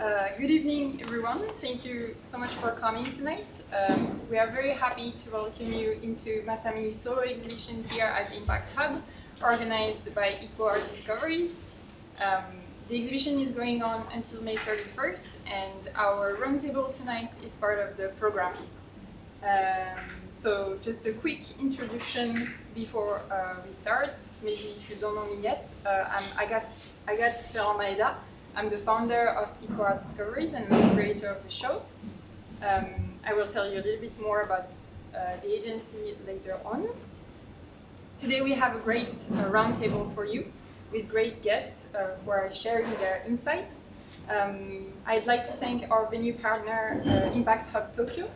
Good evening, everyone. Thank you so much for coming tonight. We are very happy to welcome you into MASAMI solo exhibition here at Impact Hub, organized by IKO Art Discoveries. The exhibition is going on until May 31st, and our roundtable tonight is part of the program. So just a quick introduction before we start. Maybe if you don't know me yet, I'm Agathe Ferrand Maeda. I'm the founder of IKO Art Discoveries and the creator of the show. I will tell you a little bit more about the agency later on. Today we have a great roundtable for you with great guests who are sharing their insights. I'd like to thank our venue partner, Impact Hub Tokyo,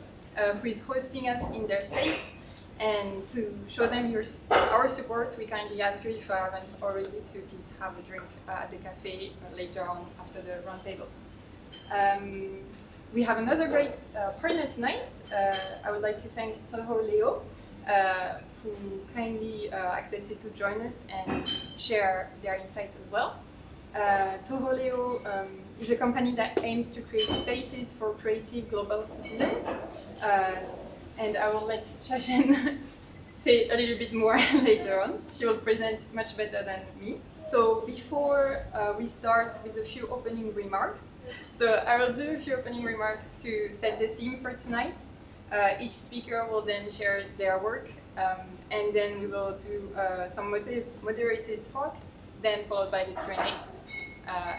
who is hosting us in their space. And to show them our support, we kindly ask you, if you haven't already, to please have a drink at the cafe later on after the roundtable. We have another great partner tonight. I would like to thank Toho Léo, who kindly accepted to join us and share their insights as well. Toho Léo is a company that aims to create spaces for creative global citizens. And I will let Sha Chen say a little bit more later on. She will present much better than me. So before we start with a few opening remarks, so I will do a few opening remarks to set the theme for tonight. Each speaker will then share their work, and then we will do some moderated talk, then followed by the Q&A.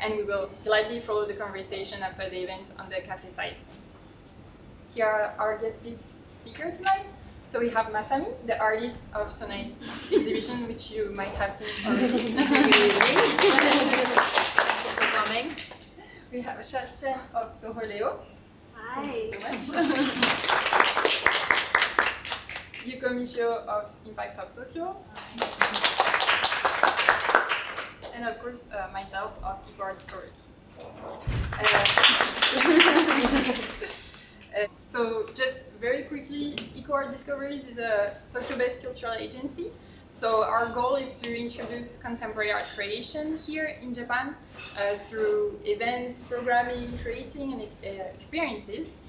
And we will gladly follow the conversation after the event on the cafe side. Here are our guest speaker tonight. So we have MASAMI, the artist of tonight's exhibition, which you might have seen already. for coming. We have Sha Chen of Toho Léo. Hi. Thank you so much. Yuko Mishio of Impact Hub Tokyo. And of course, myself of IKO Art Discoveries. So just very quickly, IKO Art Discoveries is a Tokyo-based cultural agency. So our goal is to introduce contemporary art creation here in Japan through events, programming, creating, and experiences.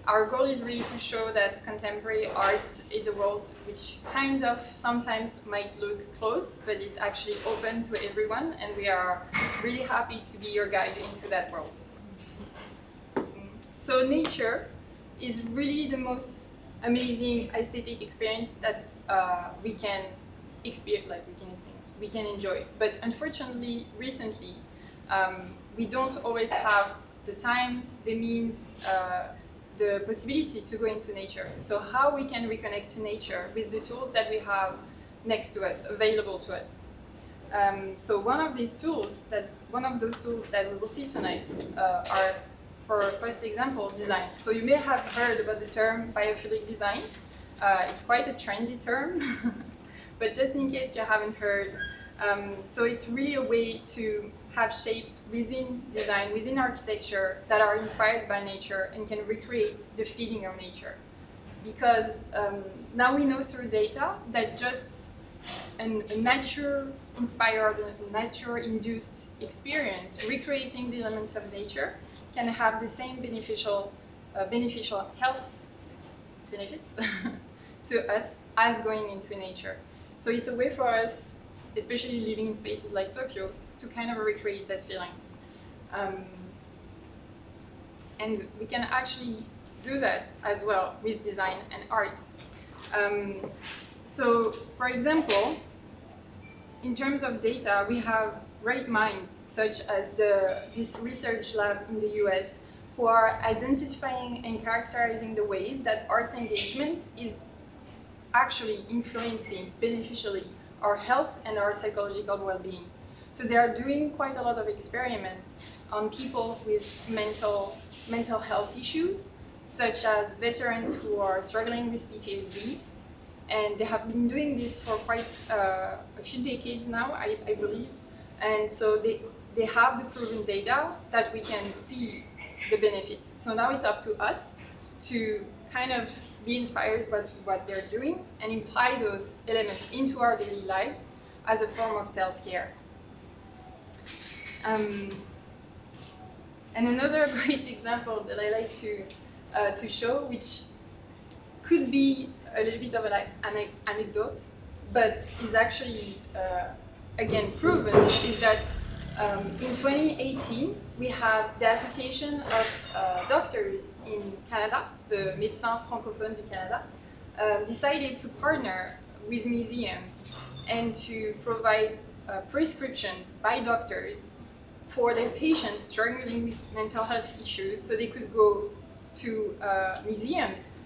Our goal is really to show that contemporary art is a world which kind of sometimes might look closed, but it's actually open to everyone, and we are really happy to be your guide into that world. So nature is really the most amazing aesthetic experience that we can enjoy. But unfortunately, recently, we don't always have the time, the means, the possibility to go into nature. So how we can reconnect to nature with the tools that we have next to us, available to us. So one of those tools that we will see tonight are, for first example, design. So you may have heard about the term biophilic design. It's quite a trendy term, but just in case you haven't heard, so it's really a way to have shapes within design, within architecture, that are inspired by nature and can recreate the feeling of nature. Because now we know through data that just a nature-inspired, nature-induced experience, recreating the elements of nature, can have the same beneficial health benefits to us as going into nature. So it's a way for us, especially living in spaces like Tokyo, to kind of recreate that feeling. And we can actually do that as well with design and art. So, for example, in terms of data, we have great minds, such as this research lab in the US, who are identifying and characterizing the ways that arts engagement is actually influencing beneficially our health and our psychological well-being. So they are doing quite a lot of experiments on people with mental health issues, such as veterans who are struggling with PTSDs. And they have been doing this for quite a few decades now, I believe. And so they have the proven data that we can see the benefits. So now it's up to us to kind of be inspired by what they're doing and apply those elements into our daily lives as a form of self-care. And another great example that I like to show, which could be a little bit of an anecdote, but is actually again proven, is that in 2018 we have the Association of Doctors in Canada, the Médecins Francophones du Canada, decided to partner with museums and to provide prescriptions by doctors for their patients struggling with mental health issues, so they could go to museums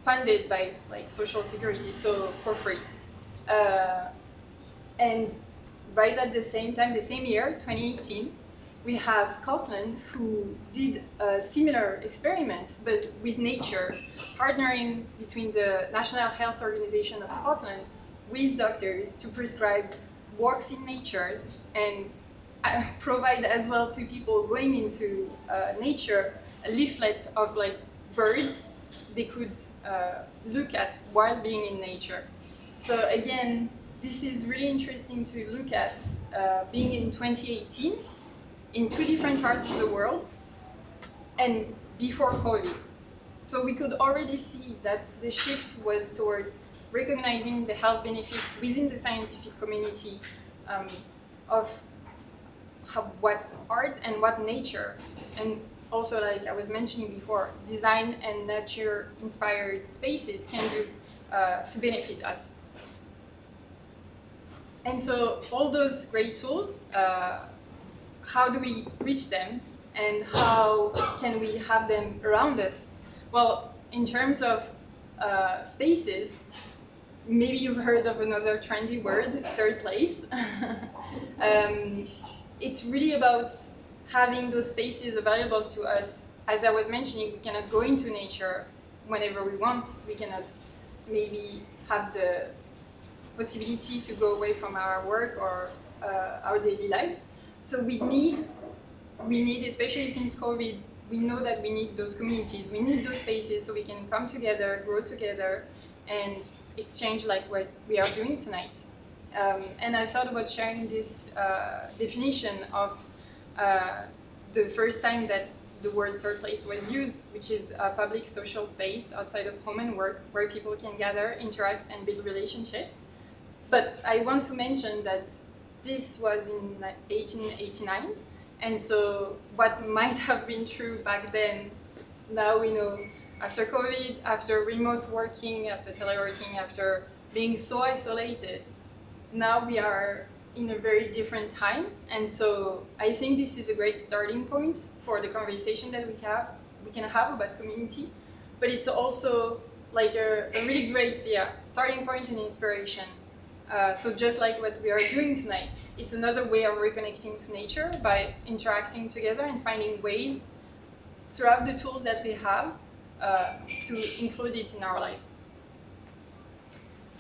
funded by like social security, so for free. And right at the same time, the same year, 2018, we have Scotland who did a similar experiment, but with nature, partnering between the National Health Organization of Scotland with doctors to prescribe walks in nature and provide as well to people going into nature a leaflet of like birds they could look at while being in nature. So again, this is really interesting to look at being in 2018 in two different parts of the world and before COVID. So we could already see that the shift was towards recognizing the health benefits within the scientific community of what art and what nature, and also, like I was mentioning before, design and nature-inspired spaces can do to benefit us. And so all those great tools, how do we reach them and how can we have them around us? Well, in terms of spaces, maybe you've heard of another trendy word, third place. It's really about having those spaces available to us. As I was mentioning, we cannot go into nature whenever we want. We cannot maybe have the possibility to go away from our work or our daily lives. So we need, especially since COVID, we know that we need those communities, we need those spaces so we can come together, grow together, and exchange like what we are doing tonight. And I thought about sharing this definition of the first time that the word third place was used, which is a public social space outside of home and work where people can gather, interact, and build relationship. But I want to mention that this was in 1889, and so what might have been true back then, now we know, after COVID, after remote working, after teleworking, after being so isolated, now we are in a very different time. And so I think this is a great starting point for the conversation that we can have about community, but it's also like a really great starting point and inspiration. So just like what we are doing tonight, it's another way of reconnecting to nature by interacting together and finding ways throughout the tools that we have to include it in our lives.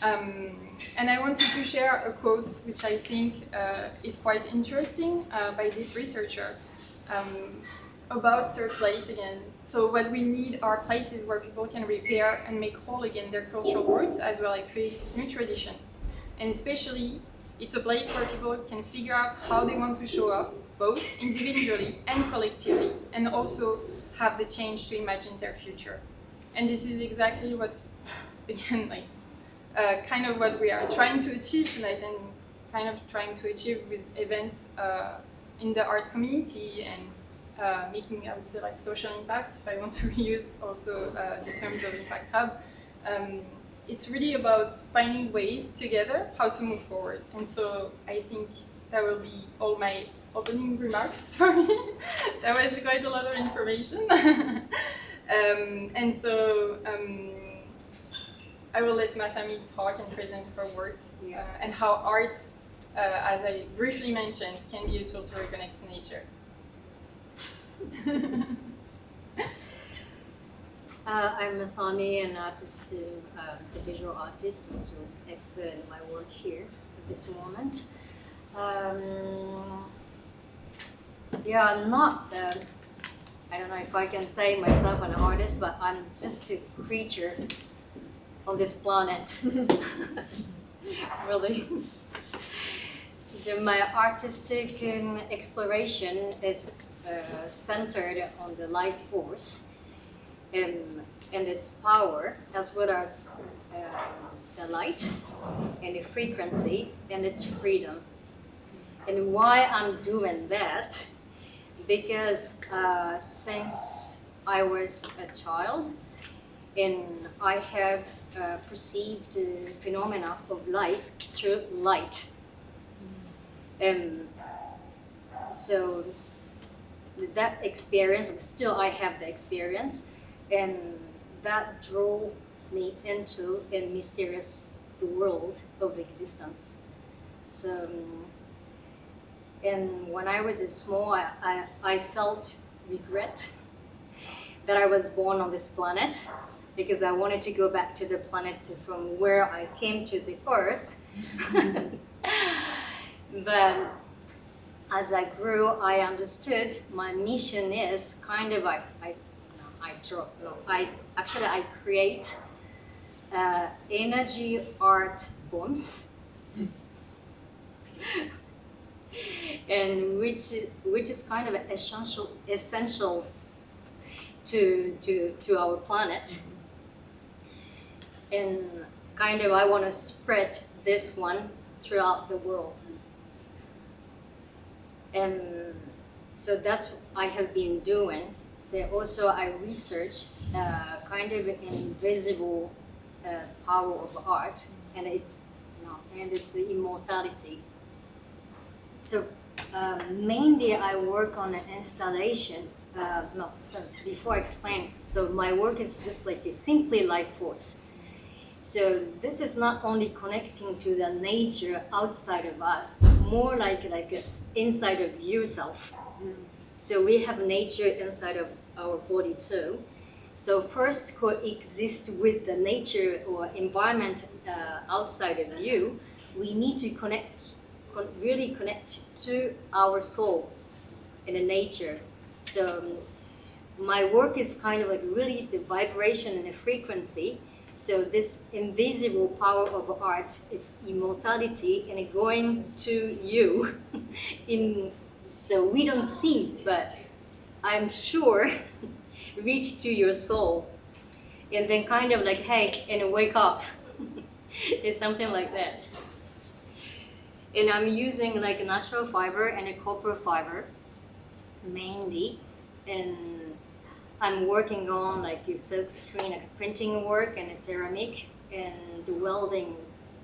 And I wanted to share a quote which I think is quite interesting by this researcher about third place again. So what we need are places where people can repair and make whole again their cultural roots, as well as create new traditions. And especially, it's a place where people can figure out how they want to show up, both individually and collectively, and also have the change to imagine their future. And this is exactly what, again, like kind of what we are trying to achieve tonight, and kind of trying to achieve with events in the art community and making, I would say, like social impact, if I want to reuse also the terms of Impact Hub. It's really about finding ways together how to move forward. And so I think that will be all my opening remarks for me. That was quite a lot of information. And so I will let Masami talk and present her work and how art, as I briefly mentioned, can be a tool to reconnect to nature. I'm Masami, an artist, the visual artist, also expert in my work here at this moment. I'm not, I don't know if I can say myself an artist, but I'm just a creature on this planet. Really. So my artistic exploration is centered on the life force and its power, as well as the light and the frequency and its freedom. And why I'm doing that? Because since I was a child, and I have perceived phenomena of life through light. So that experience, still I have the experience, and that drove me into a mysterious world of existence. So, and when I was small, I felt regret that I was born on this planet, because I wanted to go back to the planet from where I came to the Earth. But as I grew, I understood my mission is kind of I create energy art bombs, and which is kind of essential to our planet. And kind of I want to spread this one throughout the world. And so that's what I have been doing. So also I research kind of an invisible power of art, and it's the immortality. So mainly I work on an installation. Before I explain, so my work is just like a simply life force. So this is not only connecting to the nature outside of us, more like inside of yourself. So we have nature inside of our body too. So first coexist with the nature or environment outside of you. We need to really connect to our soul in the nature. So my work is kind of like really the vibration and the frequency. So this invisible power of art, it's immortality, and it going to you. So we don't see, but I'm sure reach to your soul. And then kind of like, hey, and wake up. It's something like that. And I'm using like a natural fiber and a copper fiber mainly. And I'm working on like a silk screen, like printing work and a ceramic, and the welding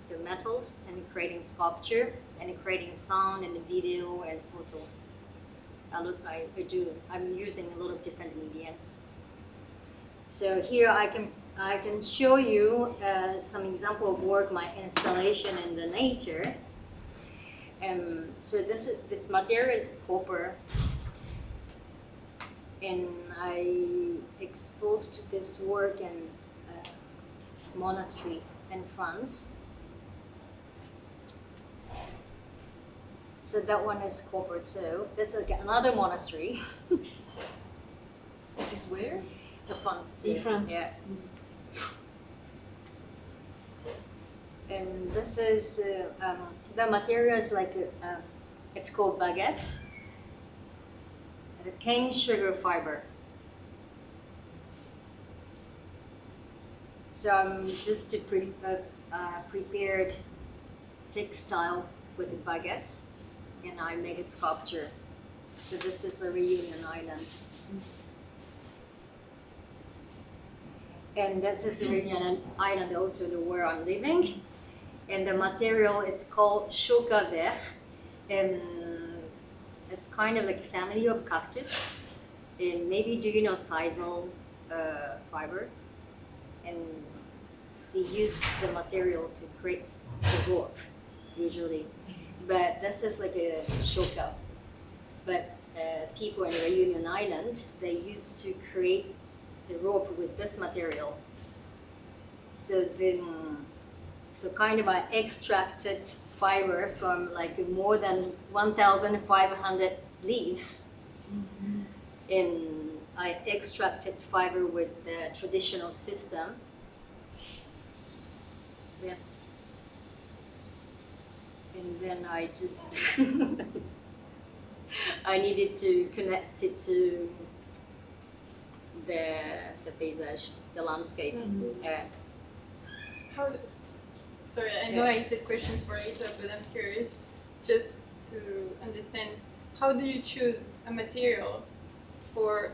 the metals and creating sculpture and creating sound and video and photo. I'm using a lot of different mediums. So here I can show you some example of work, my installation in the nature. So this material is copper. And I exposed this work in a monastery in France. So that one is copper too. This is another monastery. This is where? In France. In France. Yeah. And this is the material is like it's called baguette. The cane sugar fiber. So I'm just prepared textile with the baguette, and I made a sculpture. So this is the Reunion Island. And this is the Reunion Island, also where I'm living. And the material is called choca vert. And it's kind of like a family of cactus. And maybe do you know sisal fiber? And we use the material to create the rope, usually. But this is like a choca. But people in Reunion Island, they used to create the rope with this material. So kind of I extracted fiber from like more than 1,500 leaves. Mm-hmm. And I extracted fiber with the traditional system. Yeah. And then I just I needed to connect it to the paysage, the landscape. How? Sorry, I know I said questions for later, but I'm curious, just to understand, how do you choose a material for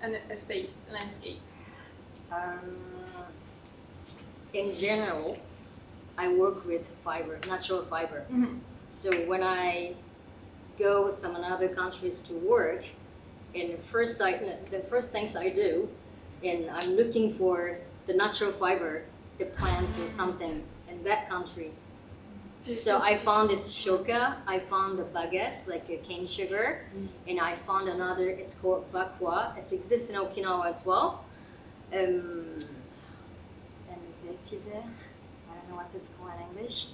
a space, a landscape? In general, I work with fiber, natural fiber. So when I go some other countries to work, and the first things I do, and I'm looking for the natural fiber, the plants or something in that country. So I found this shoka, I found the baguette, like a cane sugar, and I found another, it's called vakwa. It exists in Okinawa as well. And vetiver, I don't know what it's called in English.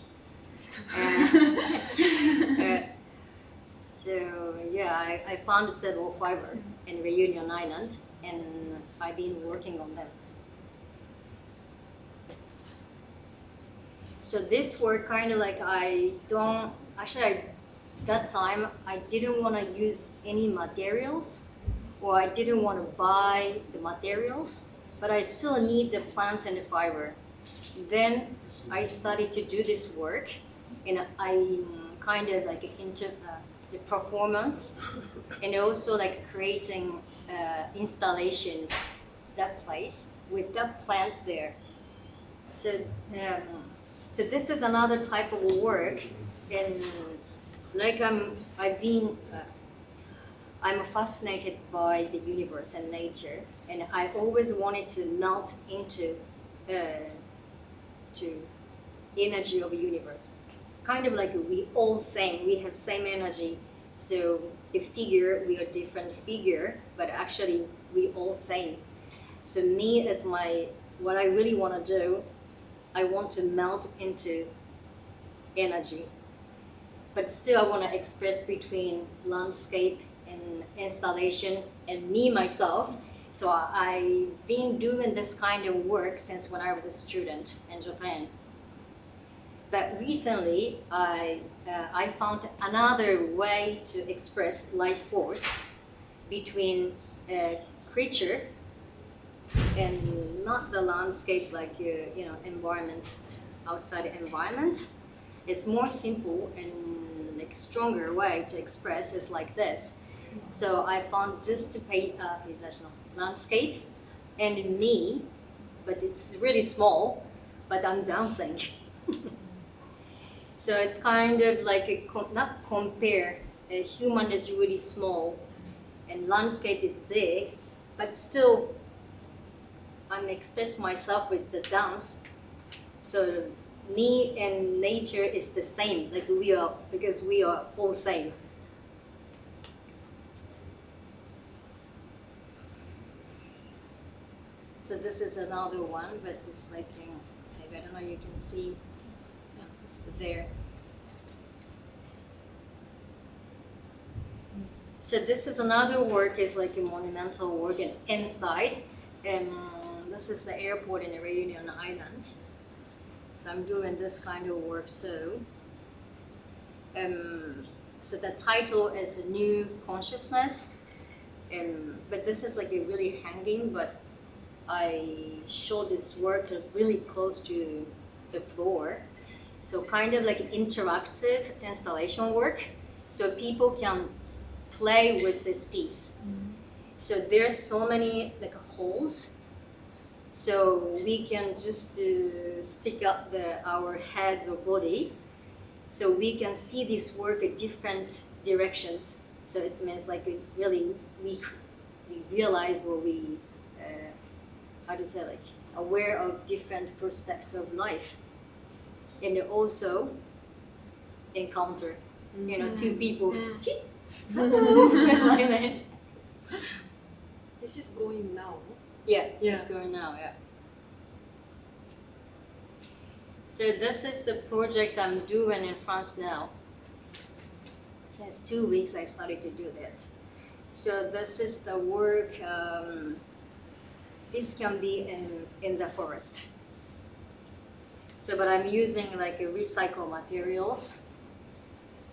So yeah, I found several fiber in Reunion Island, and I've been working on them. So this work kind of like that time I didn't want to use any materials, or I didn't want to buy the materials, but I still need the plants and the fiber. Then I started to do this work, and I kind of like into the performance, and also like creating installation that place with that plant there. So this is another type of work, and like I'm fascinated by the universe and nature, and I always wanted to melt into to energy of the universe. Kind of like we all same, we have same energy. So the figure, we are different figure, but actually we all same. So me as what I really want to do, I want to melt into energy. But still I want to express between landscape and installation and me, myself. So I've been doing this kind of work since when I was a student in Japan. But recently, I found another way to express life force between a creature and not the landscape, like environment, outside the environment. It's more simple and like stronger way to express is like this. So I found just to landscape and me, but it's really small, but I'm dancing. So it's kind of like not compare. A human is really small, and landscape is big, but still, I'm express myself with the dance. So me and nature is the same. Like because we are all same. So this is another one, but it's like I don't know. You can see. There. So this is another work, is like a monumental work, and inside, this is the airport in the Reunion Island. So I'm doing this kind of work too. So the title is New Consciousness, but this is like a really hanging, but I showed this work really close to the floor. So kind of like interactive installation work, so people can play with this piece. So there's so many like holes, so we can just stick up our heads or body, so we can see this work in different directions. So it means like really we realize, or we aware of different perspective of life. And also encounter, two people. This is going now. Yeah, it's going now, yeah. So this is the project I'm doing in France now. Since 2 weeks I started to do that. So this is the work, this can be in the forest. So, but I'm using like recycled materials,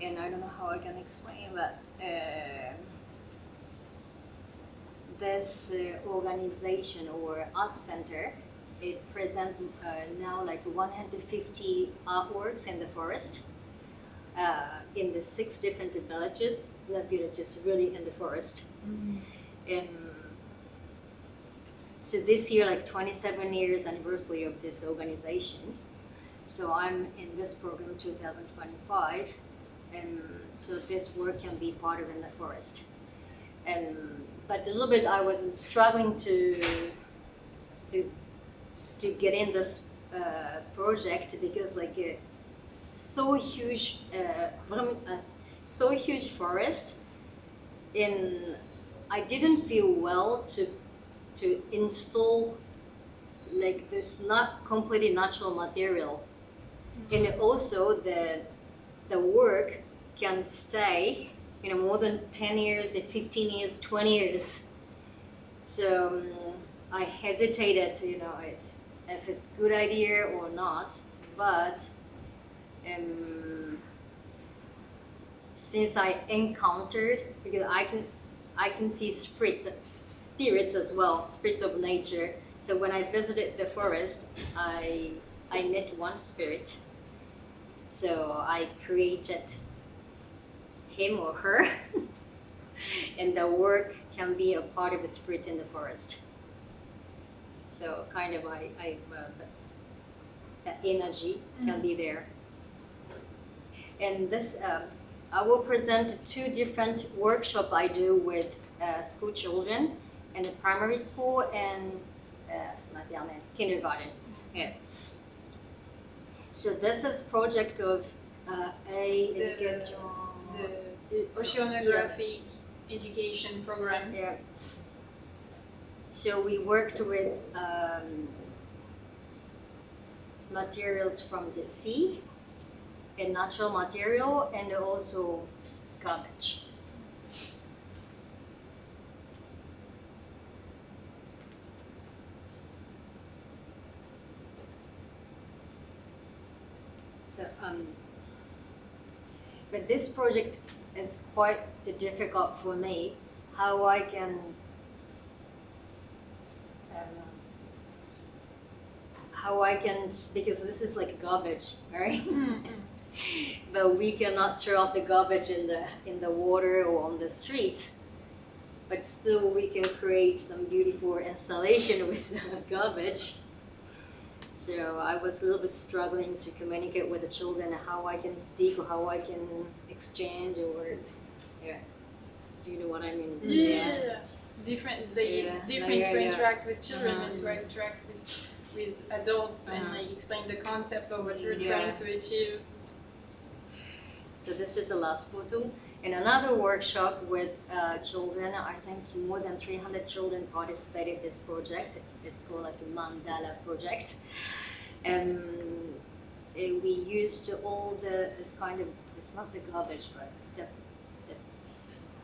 and I don't know how I can explain, but this organization or art center, it present now like 150 artworks in the forest, in the 6 different villages, not villages, really in the forest. And so this year, like 27 years anniversary of this organization. So I'm in this program 2025, and so this work can be part of in the forest. But a little bit I was struggling to get in this project because like so huge forest, and I didn't feel well to install like this not completely natural material, and also the work can stay more than 10 years, 15 years, 20 years. So I hesitated, if it's a good idea or not. But since I encountered, because I can see spirits as well, spirits of nature. So when I visited the forest, I met one spirit. So I created him or her, and the work can be a part of a spirit in the forest. So kind of the energy can be there. And this, I will present 2 different workshops I do with school children in the primary school and kindergarten. Yeah. So this is project of education. The oceanographic education programs. Yeah. So we worked with materials from the sea, and natural material, and also garbage. So, but this project is quite difficult for me. How I can, because this is like garbage, right? But we cannot throw out the garbage in the water or on the street. But still, we can create some beautiful installation with the garbage. So I was a little bit struggling to communicate with the children how I can speak or how I can exchange or, yeah. Do you know what I mean? Yeah. Different to interact with children and to interact with adults and like explain the concept of what you're trying to achieve. So this is the last photo. In another workshop with children, I think more than 300 children participated in this project. It's called like a mandala project. We used all it's not the garbage, but the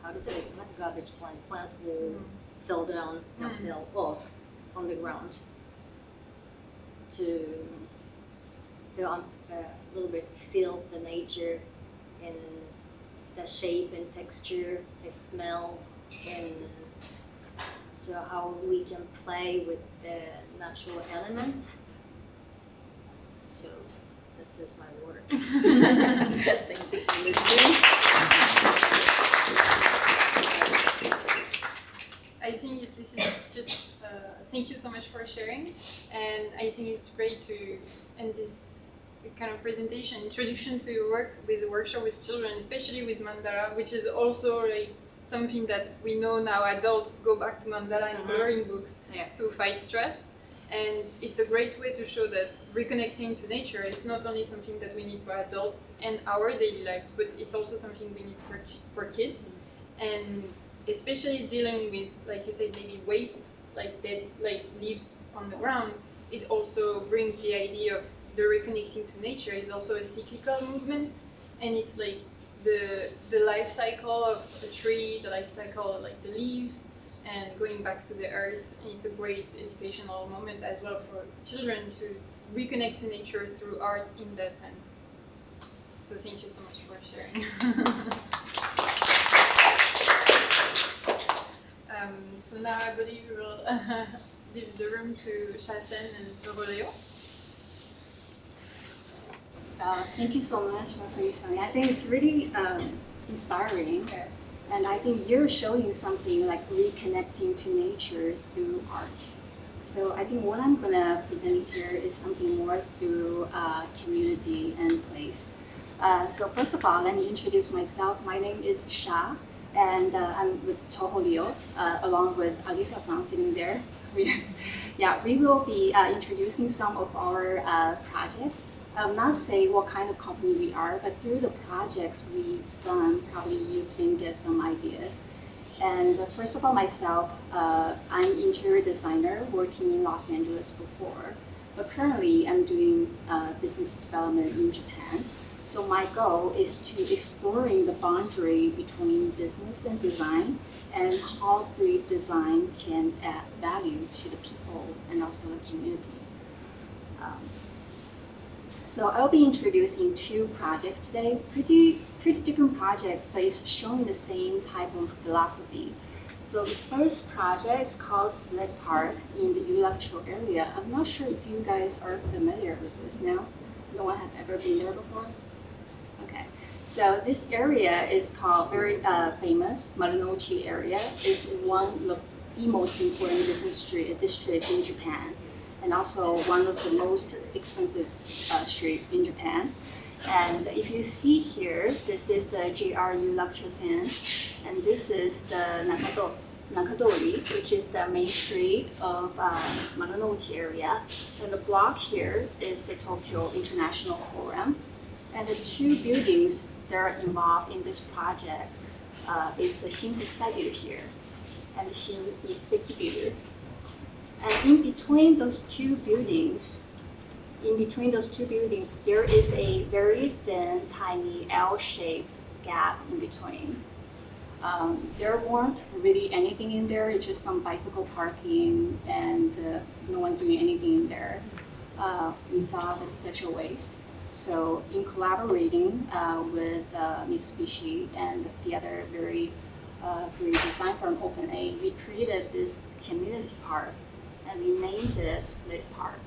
how do you say it? Not garbage plant will fell off on the ground to a little bit feel the nature and the shape and texture, the smell, and so how we can play with the natural elements. So this is my work. Thank you for listening. I think this is just, thank you so much for sharing, and I think it's great to end this kind of presentation, introduction to your work with a workshop with children, especially with mandala, which is also like something that we know now adults go back to mandala and coloring books to fight stress. And it's a great way to show that reconnecting to nature is not only something that we need for adults and our daily lives, but it's also something we need for kids. And especially dealing with, like you said, maybe waste, like dead, like leaves on the ground, it also brings the idea of the reconnecting to nature is also a cyclical movement, and it's like the life cycle of a tree, the life cycle of like the leaves, and going back to the earth. And it's a great educational moment as well for children to reconnect to nature through art in that sense. So thank you so much for sharing. So now I believe we will leave the room to Sha Chen and Toho Léo. Thank you so much, MASAMI. I think it's really inspiring. Yeah. And I think you're showing something like reconnecting to nature through art. So I think what I'm going to present here is something more through community and place. So first of all, let me introduce myself. My name is Sha, and I'm with Toho Léo, along with Alisa-san sitting there. We will be introducing some of our projects. I'll not say what kind of company we are, but through the projects we've done, probably you can get some ideas. And first of all, myself, I'm interior designer working in Los Angeles before, but currently I'm doing business development in Japan. So my goal is to exploring the boundary between business and design and how great design can add value to the people and also the community. So I'll be introducing two projects today, pretty different projects, but it's showing the same type of philosophy. So this first project is called Sled Park in the Yuko area. I'm not sure if you guys are familiar with this now. No one has ever been there before? Okay. So this area is called very famous, Marunouchi area. It's one of the most important business district in Japan, and also one of the most expensive street in Japan. And if you see here, this is the JRU Luxury, and this is the Nakadori, which is the main street of Marunouchi area. And the block here is the Tokyo International Forum. And the two buildings that are involved in this project is the Shinkukusai building here and the Shin-Iseki building. And in between those two buildings, there is a very thin, tiny L-shaped gap in between. There weren't really anything in there. It's just some bicycle parking and no one doing anything in there. We thought it was such a waste. So in collaborating with Mitsubishi and the other very great design firm, OpenA, we created this community park, and we named it Sled Park.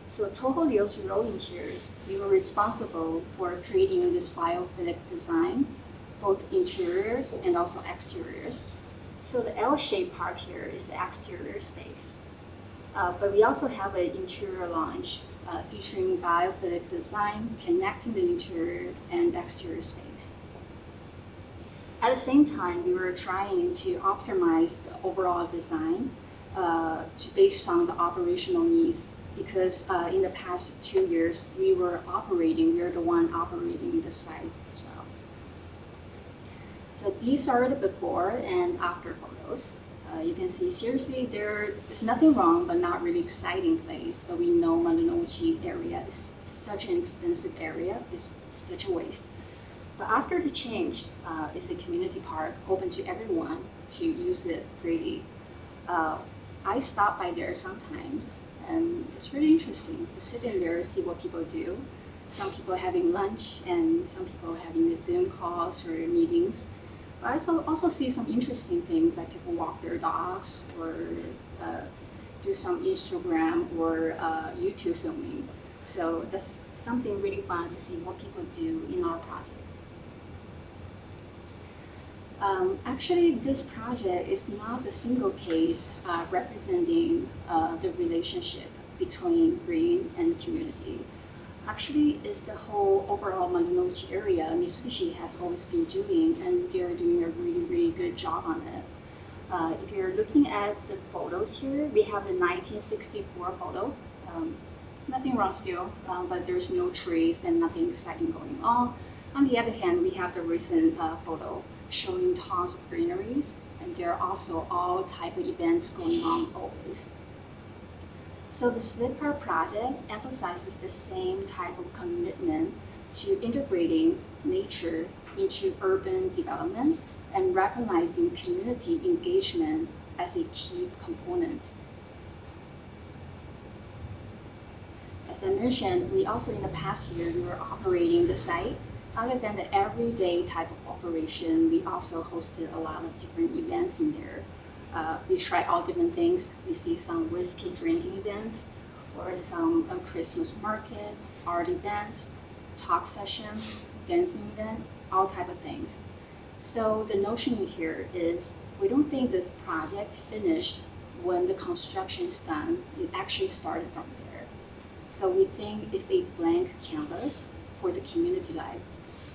So Toho Léo's role in here, we were responsible for creating this biophilic design, both interiors and also exteriors. So the L-shaped part here is the exterior space. But we also have an interior lounge featuring biophilic design, connecting the interior and exterior space. At the same time, we were trying to optimize the overall design based on the operational needs, because in the past 2 years, we were the one operating the site as well. So these are the before and after photos. You can see, seriously, there is nothing wrong, but not really exciting place. But we know Marunouchi area is such an expensive area, it's such a waste. But after the change, it's a community park open to everyone to use it freely. I stop by there sometimes, and it's really interesting to sit in there and see what people do. Some people having lunch, and some people having Zoom calls or meetings. But I also see some interesting things, like people walk their dogs or do some Instagram or YouTube filming. So that's something really fun to see what people do in our projects. Actually, this project is not a single case representing the relationship between green and community. Actually, it's the whole overall Marunouchi area Mitsubishi has always been doing, and they're doing a really, really good job on it. If you're looking at the photos here, we have the 1964 photo. Nothing wrong still, but there's no trees and nothing exciting going on. On the other hand, we have the recent photo showing tons of greeneries, and there are also all type of events going on always. So the Sled Park project emphasizes the same type of commitment to integrating nature into urban development and recognizing community engagement as a key component. As as I mentioned, we also in the past year, we were operating the site. Other than the everyday type of operation, we also hosted a lot of different events in there. We tried all different things. We see some whiskey drinking events, or some Christmas market, art event, talk session, dancing event, all type of things. So the notion here is we don't think the project finished when the construction is done. It actually started from there. So we think it's a blank canvas for the community life.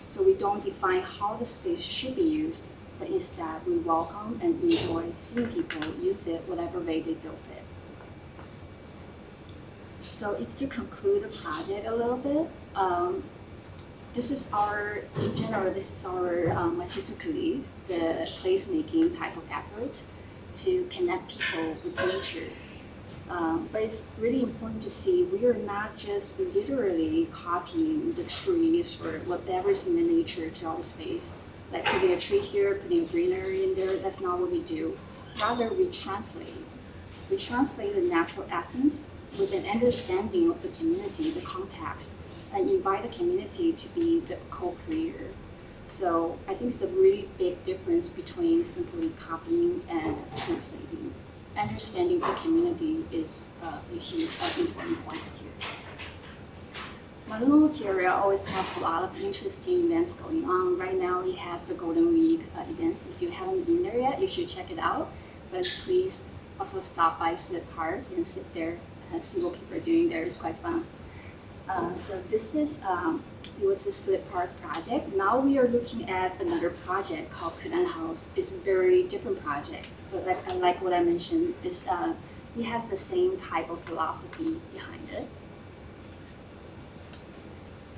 So we don't define how the space should be used, but instead we welcome and enjoy seeing people use it whatever way they feel fit. So if to conclude the project a little bit, in general, this is our machizukuri, the placemaking type of effort to connect people with nature. But it's really important to see we are not just literally copying the trees or whatever's in the nature to our space, like putting a tree here, putting a greenery in there. That's not what we do. Rather, we translate. We translate the natural essence with an understanding of the community, the context, and invite the community to be the co-creator. So I think it's a really big difference between simply copying and translating. Understanding the community is a huge important point here. Maruno area always have a lot of interesting events going on. Right now it has the Golden Week events. If you haven't been there yet, you should check it out. But please also stop by Slip Park and sit there and see what people are doing there. It's quite fun. So this is, it was the Slip Park project. Now we are looking at another project called Kudan House. It's a very different project, but like what I mentioned, it has the same type of philosophy behind it.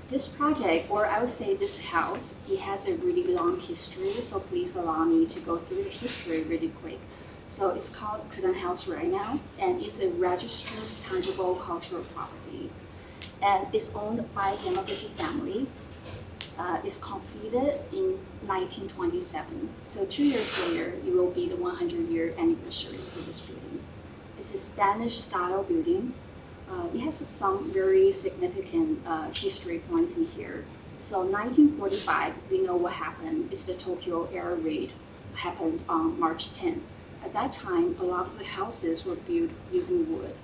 This project, or I would say this house, it has a really long history, so please allow me to go through the history really quick. So it's called Kudan House right now, and it's a registered tangible cultural property. And it's owned by Yamaguchi family. It's completed in 1927. So 2 years later, it will be the 100-year anniversary for this building. It's a Spanish-style building. It has some very significant history points in here. So 1945, we know what happened. It's the Tokyo air raid happened on March 10th. At that time, a lot of the houses were built using wood.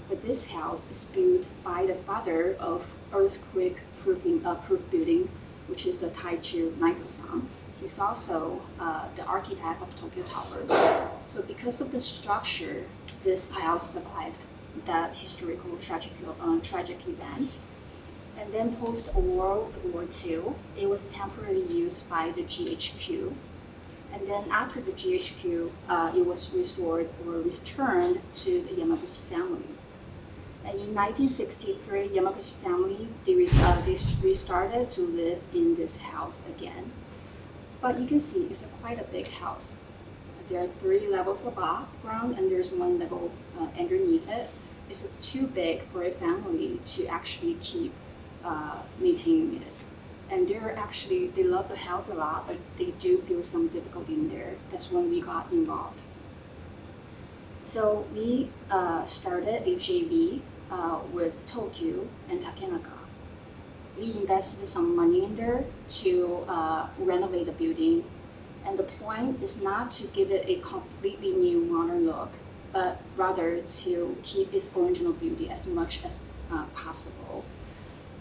But this house is built by the father of earthquake-proof building, which is the Taichu Naito-san. He's also the architect of Tokyo Tower. So because of the structure, this house survived that historical tragic event. And then post-World War II, it was temporarily used by the GHQ. And then after the GHQ, it was restored or returned to the Yamaguchi family. And in 1963, Yamaguchi family, they restarted to live in this house again. But you can see it's quite a big house. There are 3 levels above ground, and there's 1 level underneath it. It's too big for a family to actually keep maintaining it. And they love the house a lot, but they do feel some difficulty in there. That's when we got involved. So we started a JV with Tokyo and Takenaka. We invested some money in there to renovate the building. And the point is not to give it a completely new modern look, but rather to keep its original beauty as much as possible.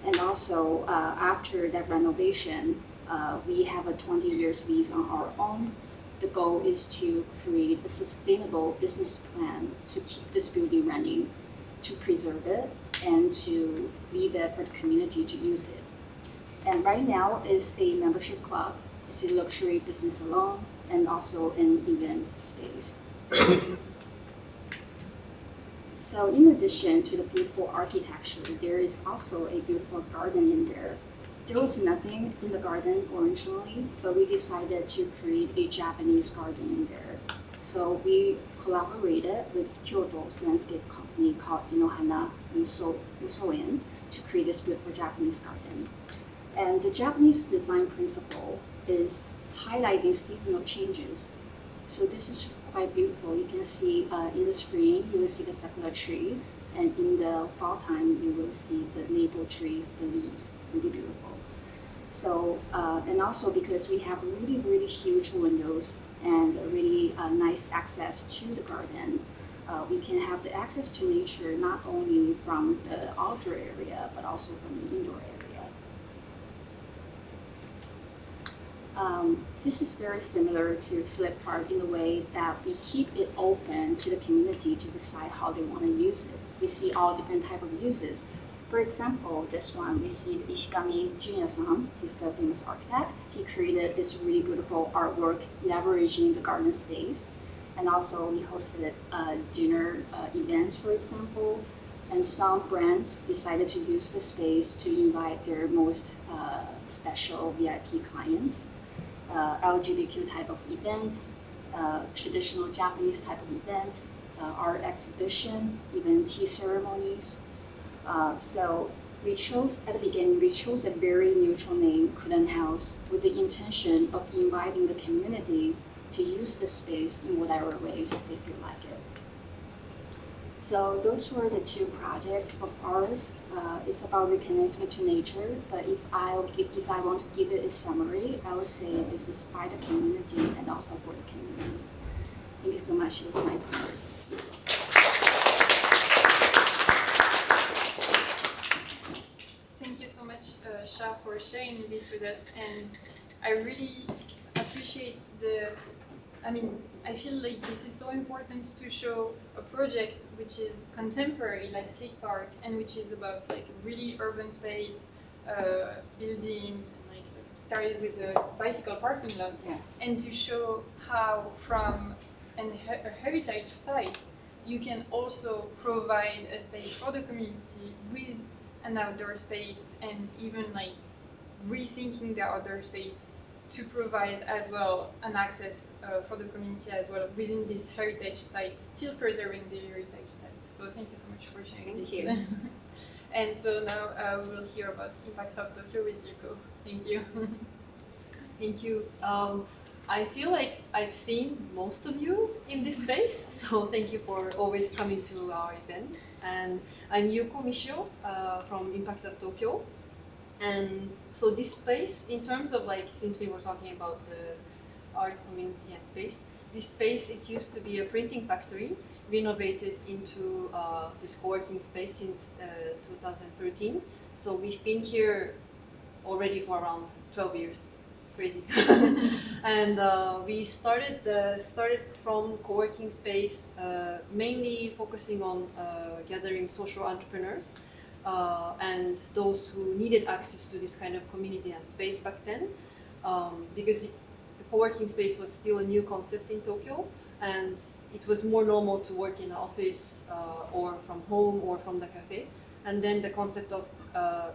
And also, after that renovation, we have a 20 years lease on our own. The goal is to create a sustainable business plan to keep this building running, to preserve it, and to leave it for the community to use it. And right now is a membership club. It's a luxury business salon and also an event space. So in addition to the beautiful architecture, there is also a beautiful garden in there. There was nothing in the garden originally, but we decided to create a Japanese garden in there. So we collaborated with Kyoto's landscape company called Inohana Musoen to create this beautiful Japanese garden. And the Japanese design principle is highlighting seasonal changes. So this is quite beautiful. You can see in the spring, you will see the sakura trees, and in the fall time, you will see the maple trees, the leaves, really beautiful. So, and also because we have really, really huge windows and really nice access to the garden, we can have the access to nature not only from the outdoor area, but also from the indoor area. This is very similar to Slip Park in the way that we keep it open to the community to decide how they want to use it. We see all different type of uses. For example, this one, we see Ishigami Junya-san. He's the famous architect. He created this really beautiful artwork leveraging the garden space. And also, we hosted dinner events, for example. And some brands decided to use the space to invite their most special VIP clients. LGBTQ type of events, traditional Japanese type of events, art exhibition, even tea ceremonies. So we chose, at the beginning, we chose a very neutral name, Kuden House, with the intention of inviting the community to use the space in whatever ways they feel like it. So those were the two projects of ours. It's about reconnecting to nature, but if I want to give it a summary, I would say this is by the community and also for the community. Thank you so much. It was my pleasure. Thank you so much, Sha, for sharing this with us. And I really appreciate I feel like this is so important to show a project which is contemporary, like Sleep Park, and which is about like really urban space, buildings, and like started with a bicycle parking lot, and to show how from a heritage site you can also provide a space for the community with an outdoor space, and even like rethinking the outdoor space to provide as well an access for the community as well within this heritage site, still preserving the heritage site. So thank you so much for sharing this. Thank you. And so now we'll hear about Impact Hub Tokyo with Yuko. Thank you. Thank you. I feel like I've seen most of you in this space, so thank you for always coming to our events. And I'm Yuko Mishio from Impact Hub Tokyo. And so this space, in terms of like, since we were talking about the art community and space, this space, it used to be a printing factory, renovated into this co-working space since 2013. So we've been here already for around 12 years. Crazy. And we started from co-working space, mainly focusing on gathering social entrepreneurs and those who needed access to this kind of community and space back then, because the co-working space was still a new concept in Tokyo, and it was more normal to work in an office or from home or from the cafe. And then the concept of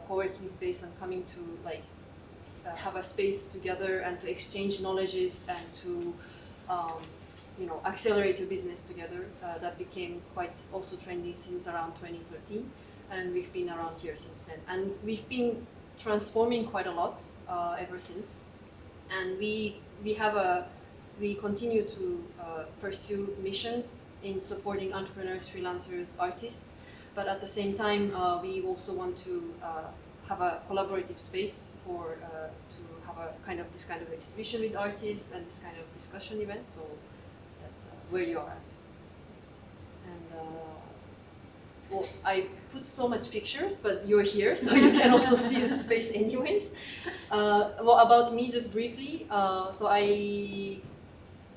co-working space and coming to like have a space together and to exchange knowledges and to accelerate your business together, that became quite also trendy since around 2013. And we've been around here since then. And we've been transforming quite a lot ever since. And we continue to pursue missions in supporting entrepreneurs, freelancers, artists. But at the same time, we also want to have a collaborative space for to have a this kind of exhibition with artists and this kind of discussion event. So that's where you are at. And well, I put so much pictures, but you're here, so you can also see the space anyways. Well, about me, just briefly. So I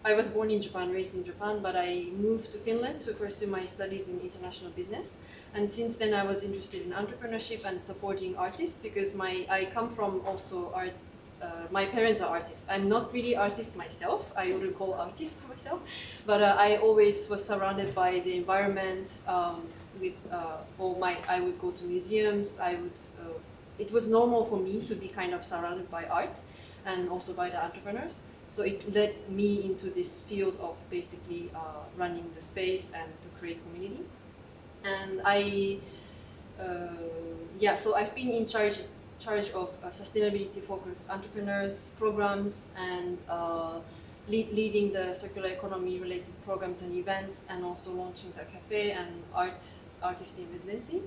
was born in Japan, raised in Japan, but I moved to Finland to pursue my studies in international business. And since then, I was interested in entrepreneurship and supporting artists because I come from also art. My parents are artists. I'm not really artist myself. I wouldn't call artist for myself, but I always was surrounded by the environment. I would go to museums. It was normal for me to be kind of surrounded by art, and also by the entrepreneurs. So it led me into this field of basically running the space and to create community. And so I've been in charge of sustainability-focused entrepreneurs programs and leading the circular economy related programs and events, and also launching the cafe and artist in residency.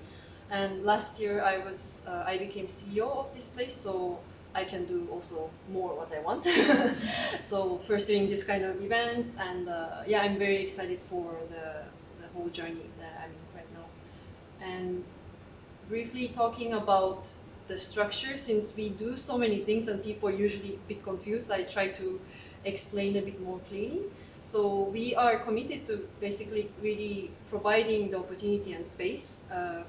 And last year I became CEO of this place, so I can do also more what I want. So pursuing this kind of events, and yeah, I'm very excited for the whole journey that I'm in right now. And briefly talking about the structure, since we do so many things and people are usually a bit confused, I try to explain a bit more clearly. So we are committed to basically really providing the opportunity and space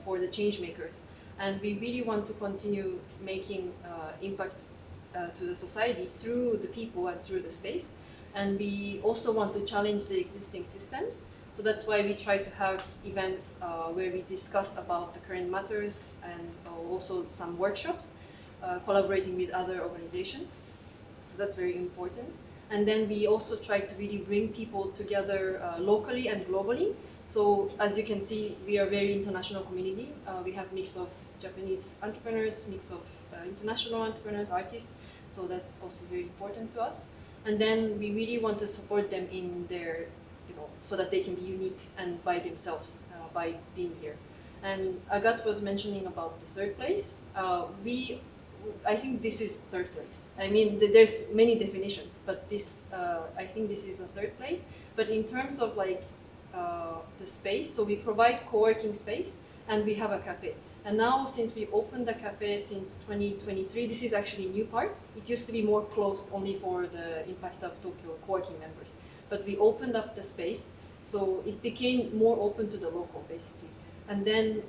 for the change makers. And we really want to continue making impact to the society through the people and through the space. And we also want to challenge the existing systems. So that's why we try to have events where we discuss about the current matters, and also some workshops, collaborating with other organizations. So that's very important. And then we also try to really bring people together locally and globally. So as you can see, we are a very international community. We have mix of Japanese entrepreneurs, mix of international entrepreneurs, artists. So that's also very important to us. And then we really want to support them in their, so that they can be unique and by themselves by being here. And Agathe was mentioning about the third place. I think this is third place. I mean, there's many definitions, but this, I think this is a third place. But in terms of like the space, so we provide co-working space and we have a cafe. And now, since we opened the cafe since 2023, this is actually a new part. It used to be more closed only for the Impact Up Tokyo co-working members. But we opened up the space, so it became more open to the local, basically. And then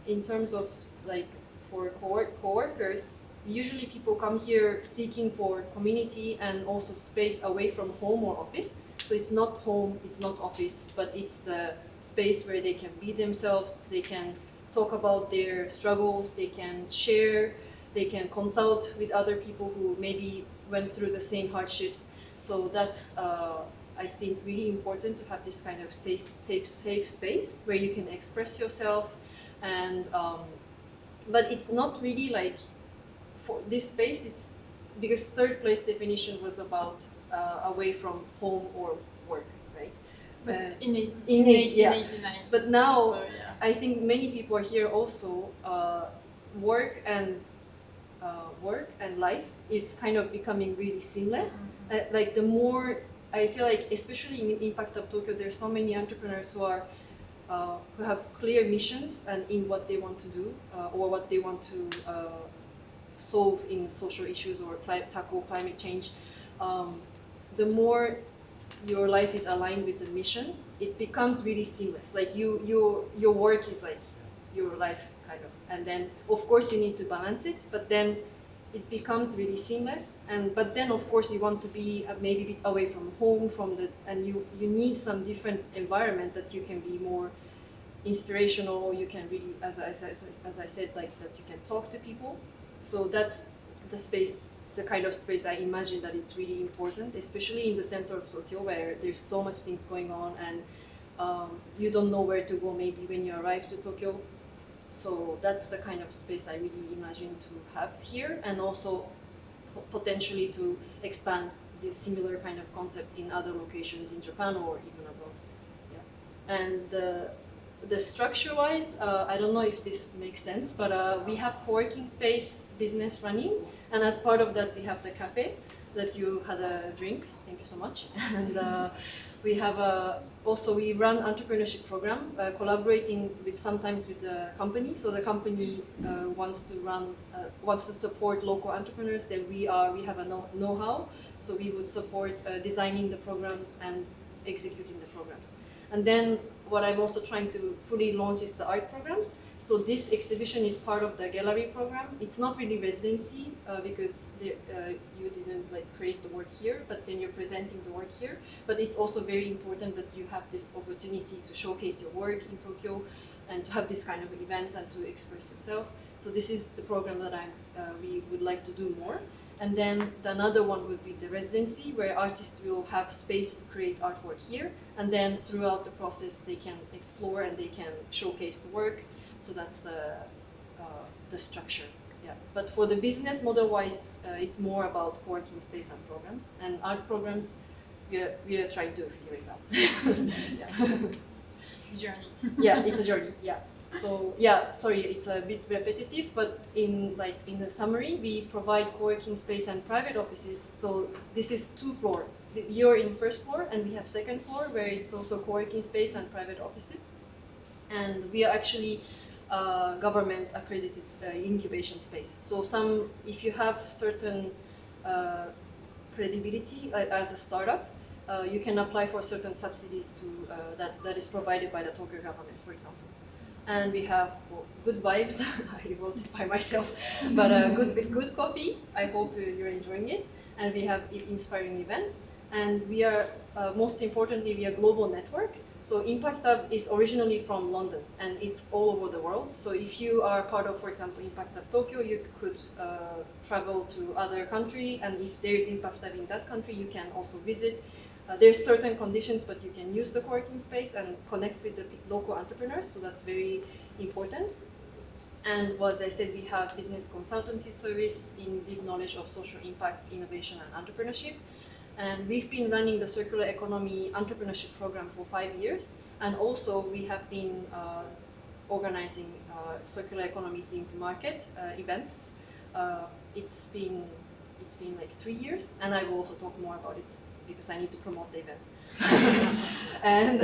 in terms of like for co-workers, usually people come here seeking for community and also space away from home or office. So it's not home, it's not office, but it's the space where they can be themselves, they can talk about their struggles, they can share, they can consult with other people who maybe went through the same hardships. So that's, I think, really important to have this kind of safe space where you can express yourself. And but it's not really like for this space. It's because third place definition was about away from home or work, right? But in 1889. Yeah. But now, So, yeah. I think many people are here also. Work and life is kind of becoming really seamless. Like the more I feel like, especially in Impact Up Tokyo, there's so many entrepreneurs who are who have clear missions and in what they want to do or what they want to solve in social issues or tackle climate change. The more your life is aligned with the mission, it becomes really seamless. Like your work is like your life kind of, and then of course you need to balance it, but then it becomes really seamless. And but then of course you want to be maybe a bit away from home, and you need some different environment that you can be more inspirational. You can really, as I said, like that you can talk to people. So that's the space, the kind of space I imagine that it's really important, especially in the center of Tokyo where there's so much things going on, and you don't know where to go maybe when you arrive to Tokyo. So that's the kind of space I really imagine to have here, and also potentially to expand this similar kind of concept in other locations in Japan or even abroad. Yeah. And the structure-wise, I don't know if this makes sense, but we have co-working space business running, and as part of that we have the cafe that you had a drink. Thank you so much. And we have also we run entrepreneurship program, collaborating sometimes with the company. So the company wants to support local entrepreneurs. Then we have a know-how, so we would support designing the programs and executing the programs. And then what I'm also trying to fully launch is the art programs. So this exhibition is part of the gallery program. It's not really residency because you didn't create the work here, but then you're presenting the work here. But it's also very important that you have this opportunity to showcase your work in Tokyo and to have this kind of events and to express yourself. So this is the program that we would like to do more. And then another one would be the residency, where artists will have space to create artwork here. And then throughout the process, they can explore and they can showcase the work. So that's the structure. Yeah. Yeah, but for the business model-wise, it's more about co-working space and programs. And art programs, we are trying to figure it out. Yeah. It's a journey. Yeah, it's a journey. Yeah. So yeah, sorry, it's a bit repetitive, but in the summary, we provide co-working space and private offices. So this is 2 floors. You're in first floor, and we have second floor where it's also co-working space and private offices. And we are actually government accredited incubation space. So if you have certain credibility as a startup, you can apply for certain subsidies that is provided by the Tokyo government, for example. And we have good vibes. I wrote it by myself, but good coffee. I hope you're enjoying it. And we have inspiring events. And we are, most importantly, we are a global network. So Impact Hub is originally from London, and it's all over the world. So if you are part of, for example, Impact Hub Tokyo, you could travel to other country, and if there is Impact Hub in that country, you can also visit. There's certain conditions, but you can use the co-working space and connect with the local entrepreneurs, so that's very important. And as I said, we have business consultancy service in deep knowledge of social impact, innovation, and entrepreneurship. And we've been running the circular economy entrepreneurship program for 5 years. And also we have been organizing circular economy themed market events. It's been like 3 years, and I will also talk more about it because I need to promote the event. And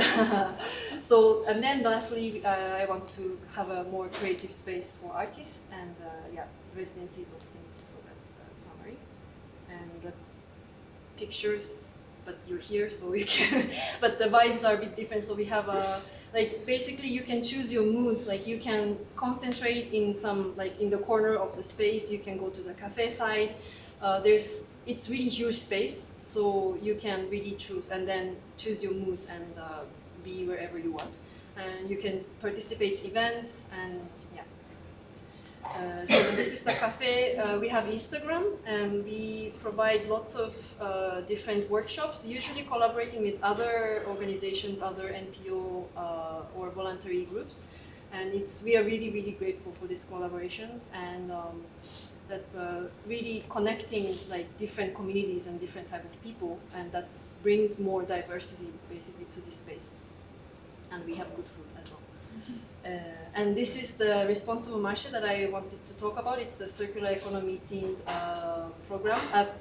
then lastly, I want to have a more creative space for artists and residencies opportunities. So that's the summary. And the pictures, but you're here, so you can. But the vibes are a bit different. So we have basically you can choose your moods. Like you can concentrate in in the corner of the space. You can go to the cafe side. It's really huge space, so you can really choose and then choose your moods and be wherever you want. And you can participate in events and so this is a cafe. We have Instagram, and we provide lots of different workshops, usually collaborating with other organizations, other NPO or voluntary groups. And we are really, really grateful for these collaborations, and that's really connecting different communities and different type of people, and that brings more diversity basically to this space. And we have good food as well. And this is the responsible marché that I wanted to talk about. It's the circular economy themed program at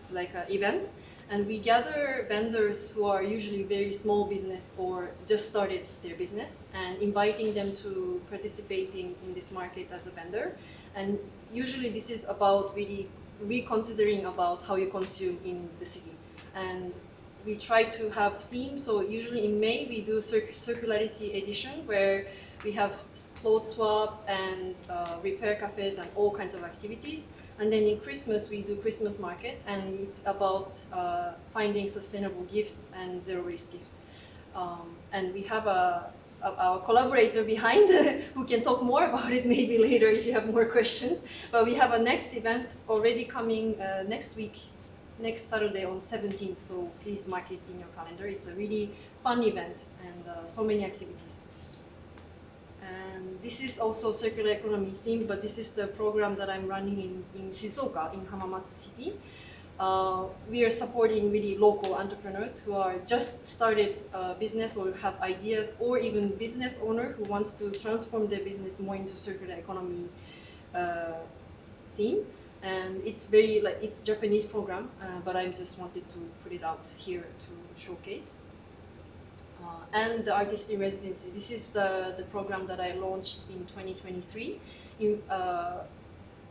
events, and we gather vendors who are usually very small business or just started their business, and inviting them to participating in this market as a vendor. And usually this is about really reconsidering about how you consume in the city. And we try to have themes. So usually in May we do circularity edition, where we have clothes swap and repair cafes and all kinds of activities. And then in Christmas we do Christmas market, and it's about finding sustainable gifts and zero waste gifts. And we have our collaborator behind who can talk more about it maybe later if you have more questions. But we have a next event already coming next week, next Saturday on 17th, so please mark it in your calendar. It's a really fun event and so many activities. And this is also circular economy themed, but this is the program that I'm running in Shizuoka, in Hamamatsu City. We are supporting really local entrepreneurs who are just started business or have ideas, or even business owner who wants to transform their business more into circular economy theme. And it's it's Japanese program, but I just wanted to put it out here to showcase. And the artist in residency. This is the program that I launched in 2023.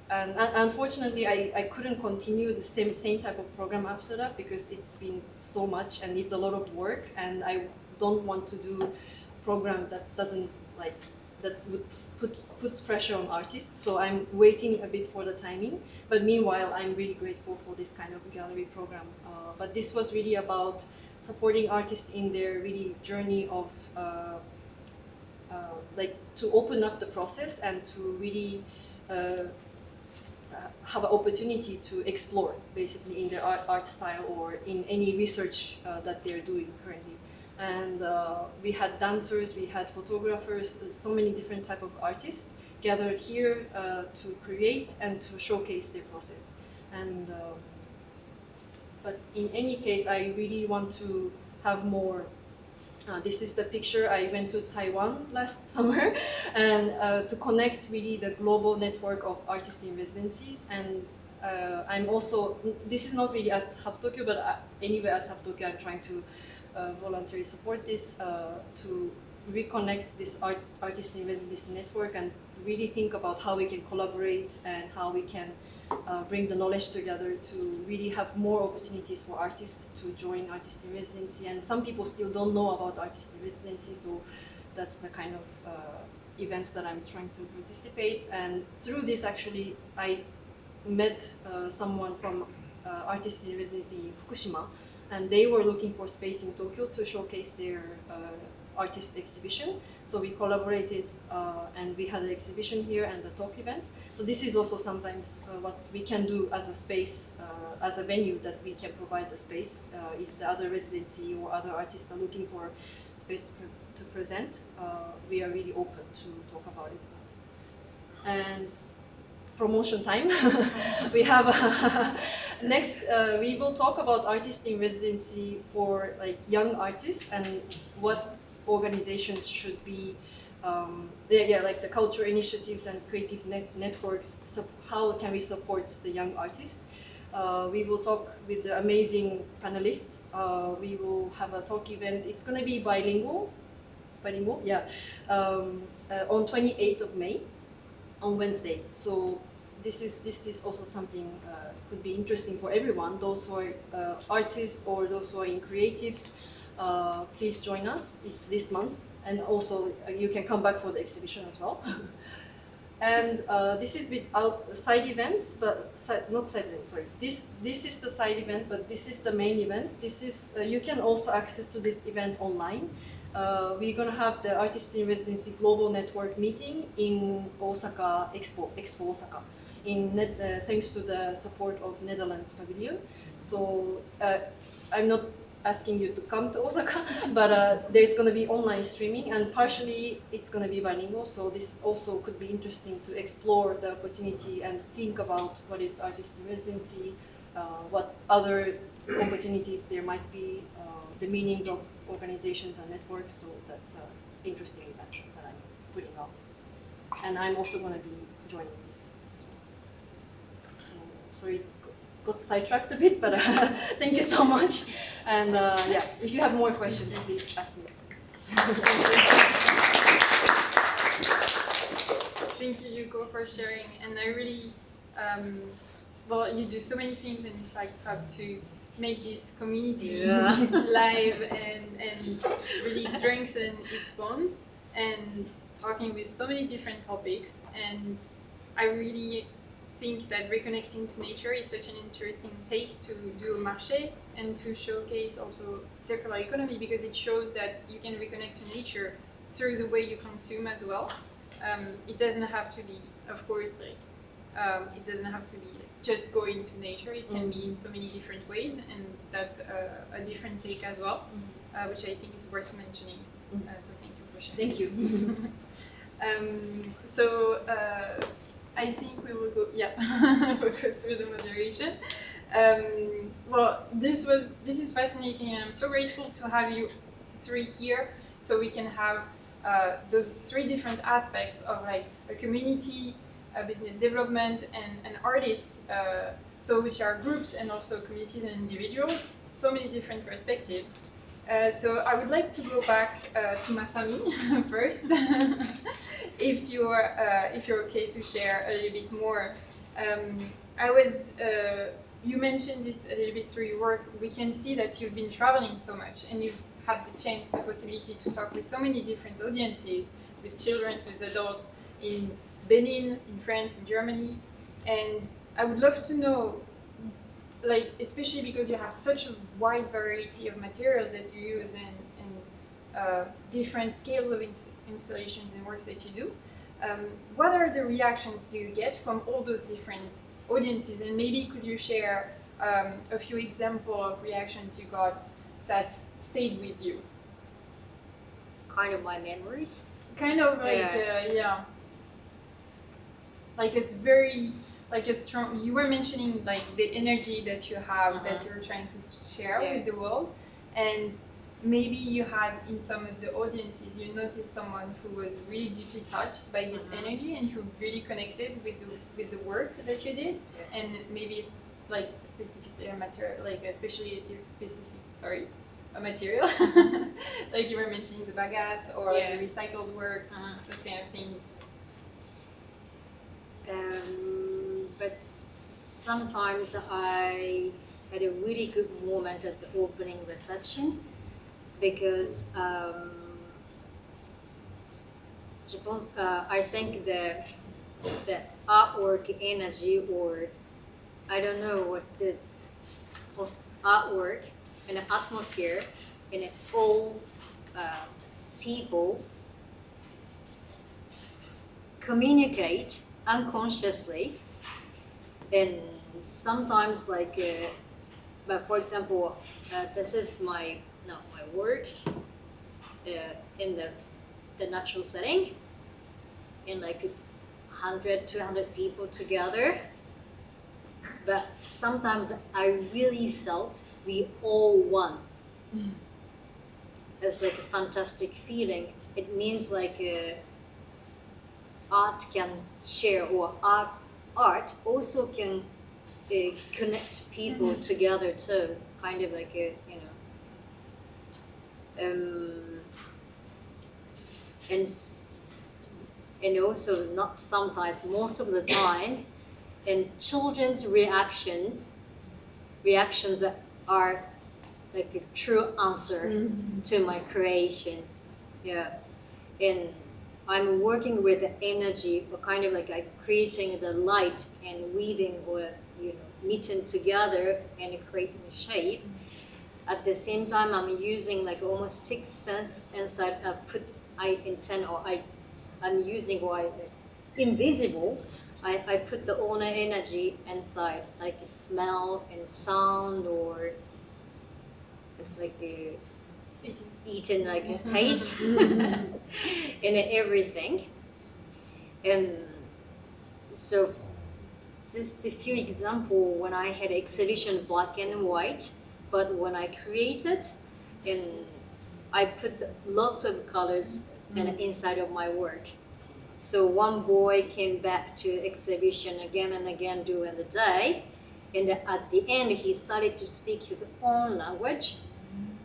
And unfortunately, I couldn't continue the same type of program after that because it's been so much and it's a lot of work, and I don't want to do a program that doesn't that would puts pressure on artists. So I'm waiting a bit for the timing. But meanwhile, I'm really grateful for this kind of gallery program. But this was really about supporting artists in their really journey of to open up the process and to really have an opportunity to explore basically in their art style or in any research that they're doing currently. And we had dancers, we had photographers, so many different type of artists gathered here to create and to showcase their process. And but in any case, I really want to have more. This is the picture. I went to Taiwan last summer, and to connect really the global network of artists in residencies. And I'm also, this is not really as Hub Tokyo, but anyway as Hub Tokyo, I'm trying to voluntarily support this to reconnect this artist in residency network and really think about how we can collaborate and how we can bring the knowledge together to really have more opportunities for artists to join artist in residency. And some people still don't know about artist in residency, so that's the kind of events that I'm trying to participate. And through this, actually, I met someone from artist in residency in Fukushima, and they were looking for space in Tokyo to showcase their artist exhibition. So we collaborated and we had an exhibition here and the talk events. So this is also sometimes what we can do as a space, as a venue that we can provide the space. If the other residency or other artists are looking for space to present, we are really open to talk about it. And promotion time. We have next. We will talk about artists in residency for like young artists and what organizations should be. Like the culture initiatives and creative networks. So how can we support the young artists? We will talk with the amazing panelists. We will have a talk event. It's going to be bilingual. Yeah. On 28th of May. On Wednesday. So this is also something could be interesting for everyone. Those who are artists or those who are in creatives, please join us. It's this month, and also you can come back for the exhibition as well. And this is without side events, but not side events. Sorry, this is the side event, but this is the main event. This is you can also access to this event online. We're going to have the Artist in Residency Global Network meeting in Osaka, Expo Osaka, thanks to the support of Netherlands Pavilion. So I'm not asking you to come to Osaka, but there's going to be online streaming, and partially it's going to be bilingual. So this also could be interesting to explore the opportunity and think about what is Artist in Residency, what other opportunities there might be, the meanings of organizations and networks. So that's an interesting event that I'm putting up, and I'm also going to be joining this as well. So sorry, it got sidetracked a bit, but thank you so much. And yeah, if you have more questions, please ask me. Thank you, Yuko, for sharing. And I really, you do so many things, and in fact have to make this community live and really strengthen its bonds, and talking with so many different topics. And I really think that reconnecting to nature is such an interesting take to do a marché and to showcase also circular economy, because it shows that you can reconnect to nature through the way you consume as well. It doesn't have to be, of course, it doesn't have to be just going to nature. It can be in so many different ways, and that's a different take as well, which I think is worth mentioning. So thank you for sharing. Thank you. I think we will go. We'll go through the moderation. This is fascinating, and I'm so grateful to have you three here, so we can have those three different aspects of like a community, business development, and artists, which are groups and also communities and individuals, so many different perspectives. So I would like to go back to Masami first, if you're okay to share a little bit more. You mentioned it a little bit through your work. We can see that you've been traveling so much, and you've had the possibility to talk with so many different audiences, with children, with adults, in Benin, in France, in Germany. And I would love to know, especially because you have such a wide variety of materials that you use and different scales of installations and works that you do, what are the reactions do you get from all those different audiences? And maybe could you share a few examples of reactions you got that stayed with you? Kind of my memories. Kind of like it's very like a strong. You were mentioning like the energy that you have that you're trying to share with the world, and maybe you had in some of the audiences you noticed someone who was really deeply touched by this energy and who really connected with the work that you did, and maybe it's like specifically a material, like especially a specific a material like you were mentioning the bagasse or the recycled work, those kind of things. But sometimes I had a really good moment at the opening reception because I think the artwork energy, or I don't know what the of artwork and the atmosphere and all people communicate unconsciously, and sometimes like but for example this is my work in the natural setting in like 100 200 people together, but sometimes I really felt we all one. It's like a fantastic feeling. It means like art can share, or art also can connect people together too, kind of like a, and also not sometimes, most of the time, and children's reactions are like a true answer to my creation. And I'm working with the energy, or kind of like I'm creating the light and weaving, or knitting together and creating a shape. At the same time, I'm using like almost sixth sense inside. I'm using invisible. I put the owner energy inside, like smell and sound, or it's like the eating like a taste and everything. And so just a few examples, when I had exhibition black and white, but when I created, and I put lots of colors inside of my work. So one boy came back to exhibition again and again during the day, and at the end he started to speak his own language.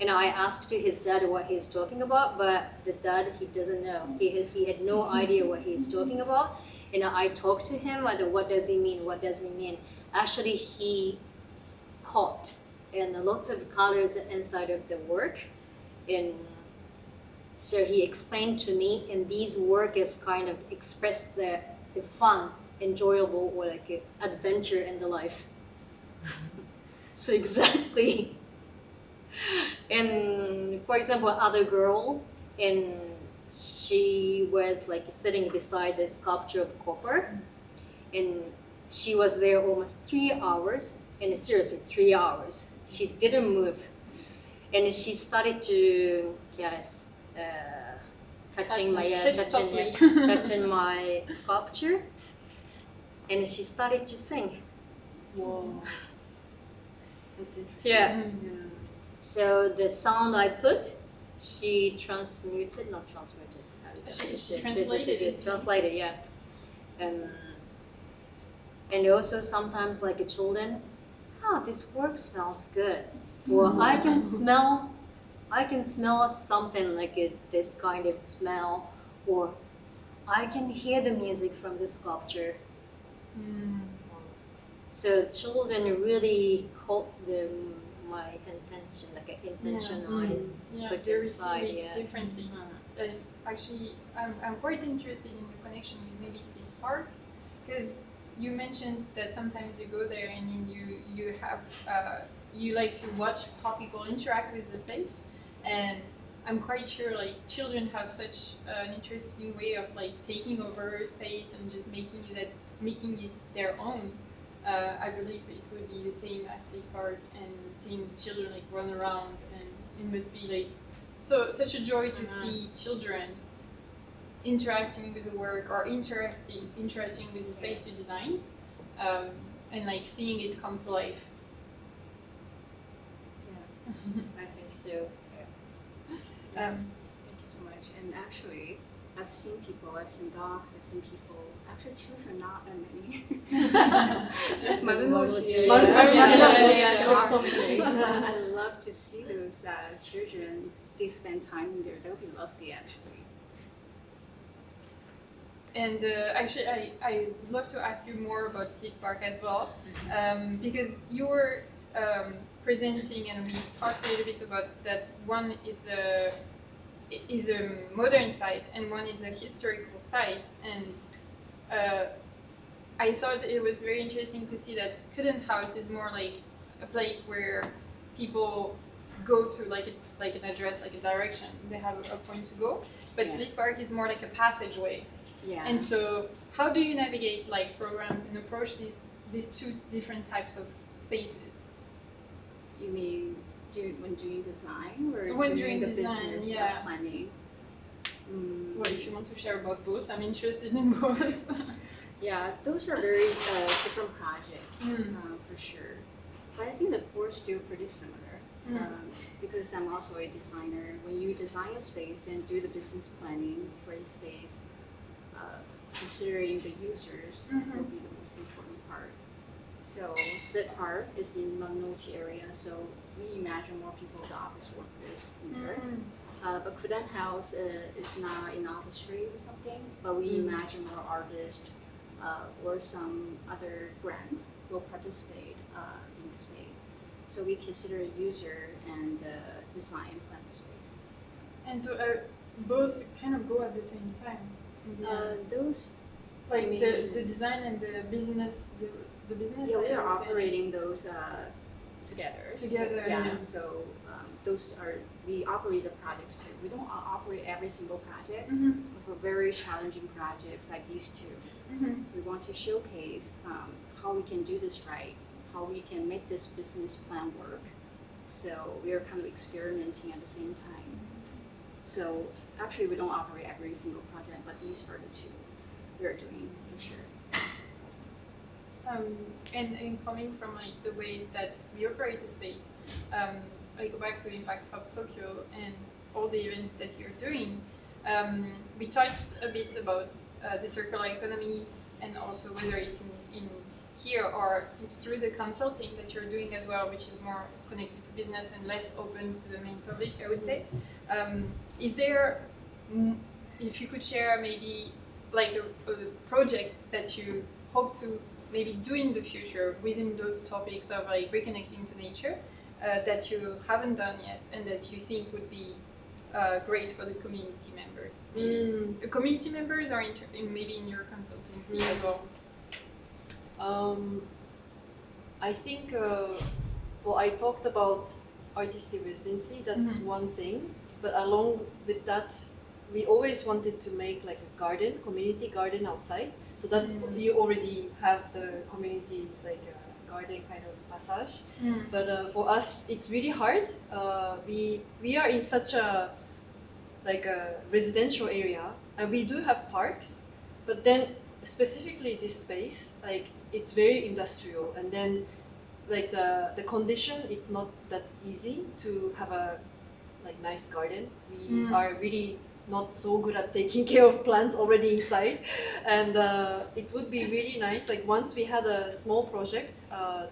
And I asked his dad what he's talking about, but the dad, he doesn't know. He had no idea what he's talking about. And I talked to him, what does he mean, what does he mean? Actually, he caught and lots of colors inside of the work. And so he explained to me, and these work is kind of express the fun, enjoyable, or like adventure in the life. So exactly. And for example, other girl, and she was like sitting beside the sculpture of copper, and she was there almost 3 hours, and seriously 3 hours. She didn't move, and she started to touching my sculpture, and she started to sing. Whoa, that's interesting. Yeah. So the sound I put, she translated. She translated. Translated, yeah. And also sometimes like children, this work smells good. Or I can smell something like this kind of smell, or I can hear the music from the sculpture. So children really caught my intention, like an intention I put they inside. receive it differently. Actually, I'm quite interested in the connection with maybe State Park, because you mentioned that sometimes you go there and you have you like to watch how people interact with the space, and I'm quite sure like children have such an interesting way of like taking over space and just making it their own. I believe it would be the same at State Park, and seeing the children like run around, and it must be like such a joy to see children interacting with the work or interacting with the space you designed, and like seeing it come to life. Yeah, I think so. Thank you so much. And actually, I've seen dogs, I've seen people. Actually, children not that many. That's my I love to see those children. If they spend time in there, that would be lovely, actually. And actually, I would love to ask you more about Sleep Park as well, because you were presenting and we talked a little bit about that. One is a modern site and one is a historical site, and I thought it was very interesting to see that Couldn't House is more like a place where people go to like an address, like a direction. They have a point to go, but Sleep Park is more like a passageway. Yeah. And so, how do you navigate like programs and approach these two different types of spaces? You mean when doing design or when during the design, business planning? Well, if you want to share about both, I'm interested in both. Yeah, those are very different projects for sure. But I think the core is still pretty similar. Because I'm also a designer. When you design a space and do the business planning for a space, considering the users will be the most important part. So Sleep Park is in Magnoti area, so we imagine more people, the office workers in there. But Couldn't House is not in office street or something, but we imagine more artists or some other brands will participate in the space. So we consider a user and design and plan the space. And so both kind of go at the same time. Those, like I mean, the design and the business, the business. Yeah, we are operating those together. Together. Yeah. So those are we operate the projects too. We don't operate every single project, but for very challenging projects like these two, we want to showcase how we can do this right, how we can make this business plan work. So we are kind of experimenting at the same time. So actually, we don't operate every single project, but these are the two we are doing for sure. And coming from like the way that we operate the space, I go back to the Impact Hub Tokyo and all the events that you're doing. We touched a bit about the circular economy and also whether it's in here or it's through the consulting that you're doing as well, which is more connected to business and less open to the main public, I would say. Is there, if you could share maybe like a project that you hope to maybe do in the future within those topics of like reconnecting to nature that you haven't done yet and that you think would be great for the community members? Community members or maybe in your consultancy as well? I think, I talked about artistic residency, that's one thing, but along with that, we always wanted to make like a garden, community garden outside. So that's, you already have the community like garden kind of passage. But for us, it's really hard. We are in such a like a residential area, and we do have parks, but then specifically this space, like it's very industrial, and then like the condition, it's not that easy to have a like nice garden. We are really not so good at taking care of plants already inside, and it would be really nice, like once we had a small project,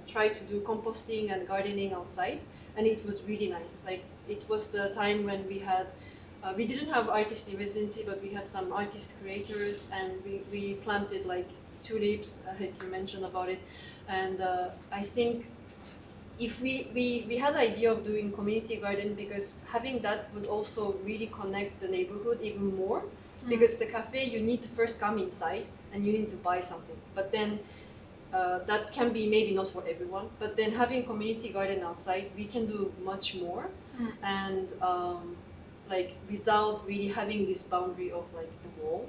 try to do composting and gardening outside, and it was really nice. Like it was the time when we had we didn't have artist in residency, but we had some artist creators, and we planted like tulips, like you mentioned about it. And I think if we had the idea of doing community garden, because having that would also really connect the neighborhood even more, because the cafe, you need to first come inside and you need to buy something, but then that can be maybe not for everyone, but then having community garden outside, we can do much more, and like without really having this boundary of like the wall.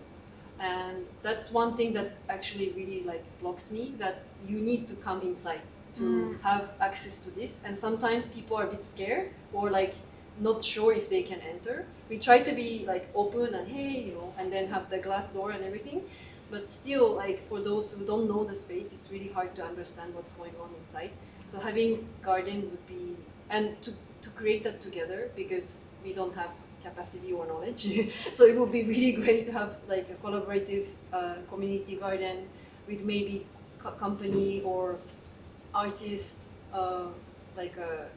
And that's one thing that actually really like blocks me, that you need to come inside to have access to this. And sometimes people are a bit scared, or like not sure if they can enter. We try to be like open and hey, you know, and then have the glass door and everything. But still, like for those who don't know the space, it's really hard to understand what's going on inside. So having garden would be, and to create that together, because we don't have capacity or knowledge. So it would be really great to have like a collaborative community garden with maybe company or artists, like a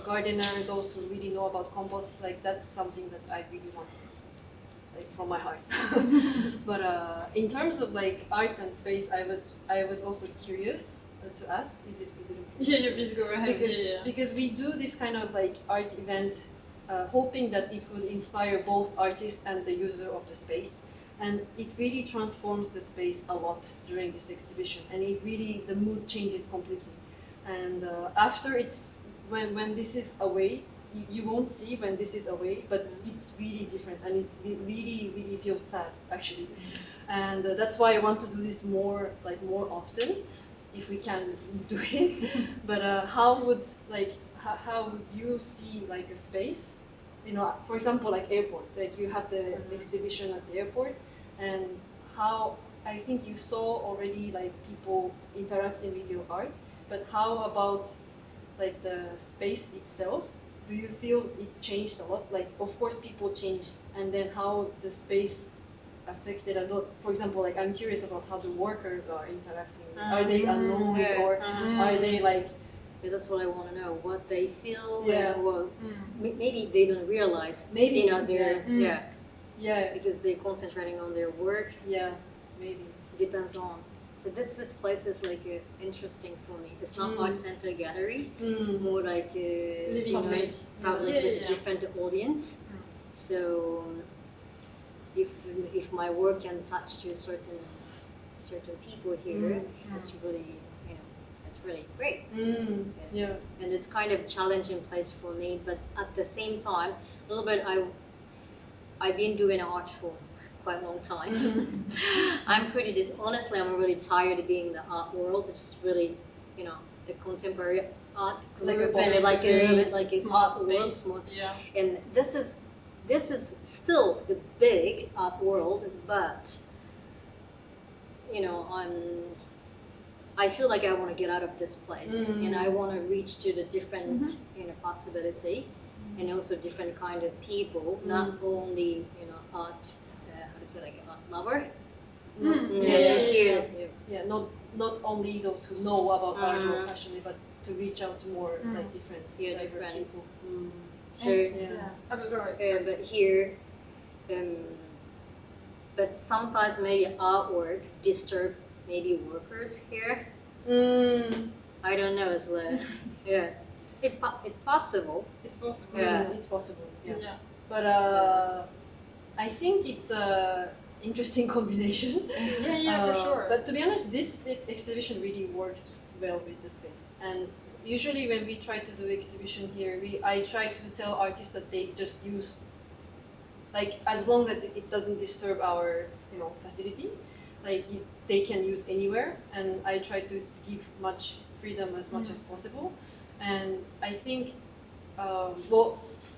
gardener, those who really know about compost. Like that's something that I really want, like from my heart. But in terms of like art and space, I was also curious to ask. Is it okay? Yeah, please go ahead. Because we do this kind of like art event, hoping that it would inspire both artists and the user of the space, and it really transforms the space a lot during this exhibition, and it really the mood changes completely. And after it's when this is away, you won't see when this is away, but it's really different, and it really feels sad actually. And that's why I want to do this more often, if we can do it. But how would you see like a space? You know, for example, like airport, like you have the exhibition at the airport, and how I think you saw already like people interacting with your art, but how about like the space itself? Do you feel it changed a lot? Like, of course, people changed, and then how the space affected a lot. For example, like I'm curious about how the workers are interacting. Are they annoyed or are they like? Yeah, that's what I want to know. What they feel. Yeah. And what, maybe they don't realize. Maybe, you know, they're Yeah. because they're concentrating on their work. Yeah. Maybe. Depends on. So this place is like interesting for me. It's not art center gallery, more like living space, probably with a different audience. So if my work can touch to certain people here, it's really it's really great. Yeah. And it's kind of challenging place for me, but at the same time, a little bit I've been doing art for quite a long time. Honestly, I'm really tired of being in the art world. It's just really, the contemporary art Like a group box. and like a Small art space. world, small. Yeah. And this is still the big art world, but I feel like I want to get out of this place, and I want to reach to the different possibility, and also different kind of people, not only art. How to say, like art lover. Yeah. Not only those who know about art or passionate, but to reach out to more like different diverse people. Sure. But here, but sometimes maybe artwork disturb maybe workers here. I don't know. It's like it's possible. It's possible. Yeah. It's possible. Yeah. Yeah. But I think it's a interesting combination. For sure. But to be honest, this exhibition really works well with the space. And usually when we try to do exhibition here, I try to tell artists that they just use, like, as long as it doesn't disturb our facility, like they can use anywhere. And I try to give much freedom as much as possible. And I think,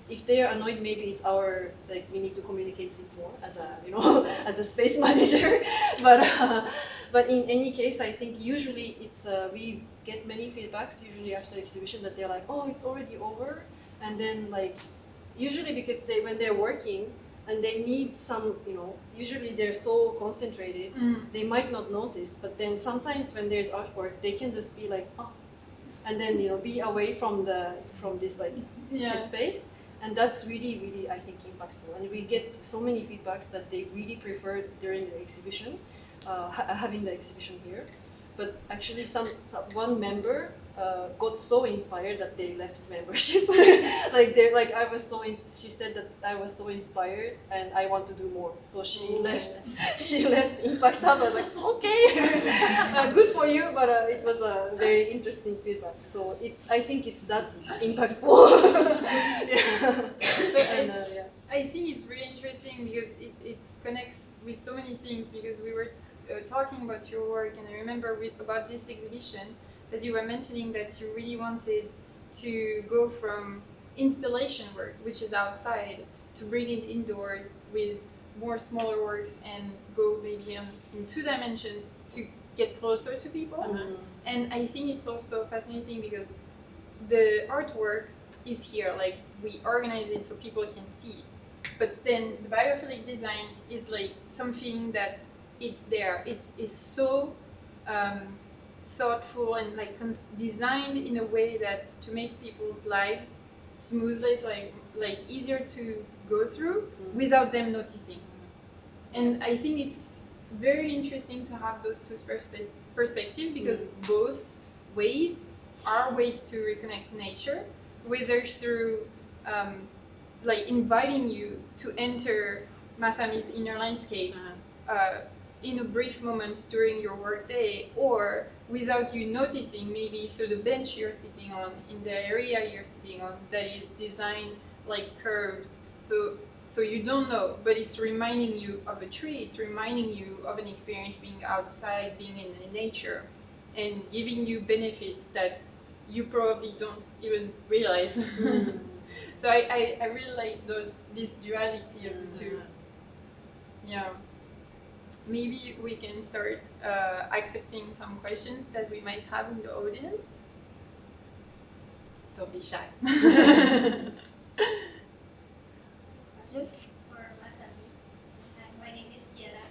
if they are annoyed, maybe it's we need to communicate it more as a as a space manager. But in any case, I think usually it's we get many feedbacks usually after exhibition that they're like, oh, it's already over, and then like usually because when they're working and they need some usually they're so concentrated they might not notice, but then sometimes when there's artwork they can just be like, oh, and then be away from this like headspace. And that's really, I think, impactful. And we get so many feedbacks that they really prefer during the exhibition, having the exhibition here. But actually, one member got so inspired that they left membership. She said that I was so inspired and I want to do more. So she left. She left Impact Hub. I was like, okay, good for you. But it was a very interesting feedback. So I think it's that impactful. I think it's really interesting because it connects with so many things, because we were talking about your work, and I remember about this exhibition that you were mentioning that you really wanted to go from installation work, which is outside, to bring it indoors with more smaller works and go maybe in 2 dimensions to get closer to people. And I think it's also fascinating because the artwork is here, like we organize it so people can see it. But then the biophilic design is like something that it's there. It's so thoughtful and like designed in a way that to make people's lives smoothly, it's like easier to go through without them noticing. And I think it's very interesting to have those two perspectives because both ways are ways to reconnect to nature, whether through like inviting you to enter MASAMI's inner landscapes in a brief moment during your workday, or without you noticing, maybe through the bench you're sitting on, in the area you're sitting on, that is designed like curved. So you don't know, but it's reminding you of a tree, it's reminding you of an experience being outside, being in nature, and giving you benefits that you probably don't even realize. So I really like this duality of the two. Yeah. Maybe we can start accepting some questions that we might have in the audience. Don't be shy. Yes? For MASAMI. My name is Kiera.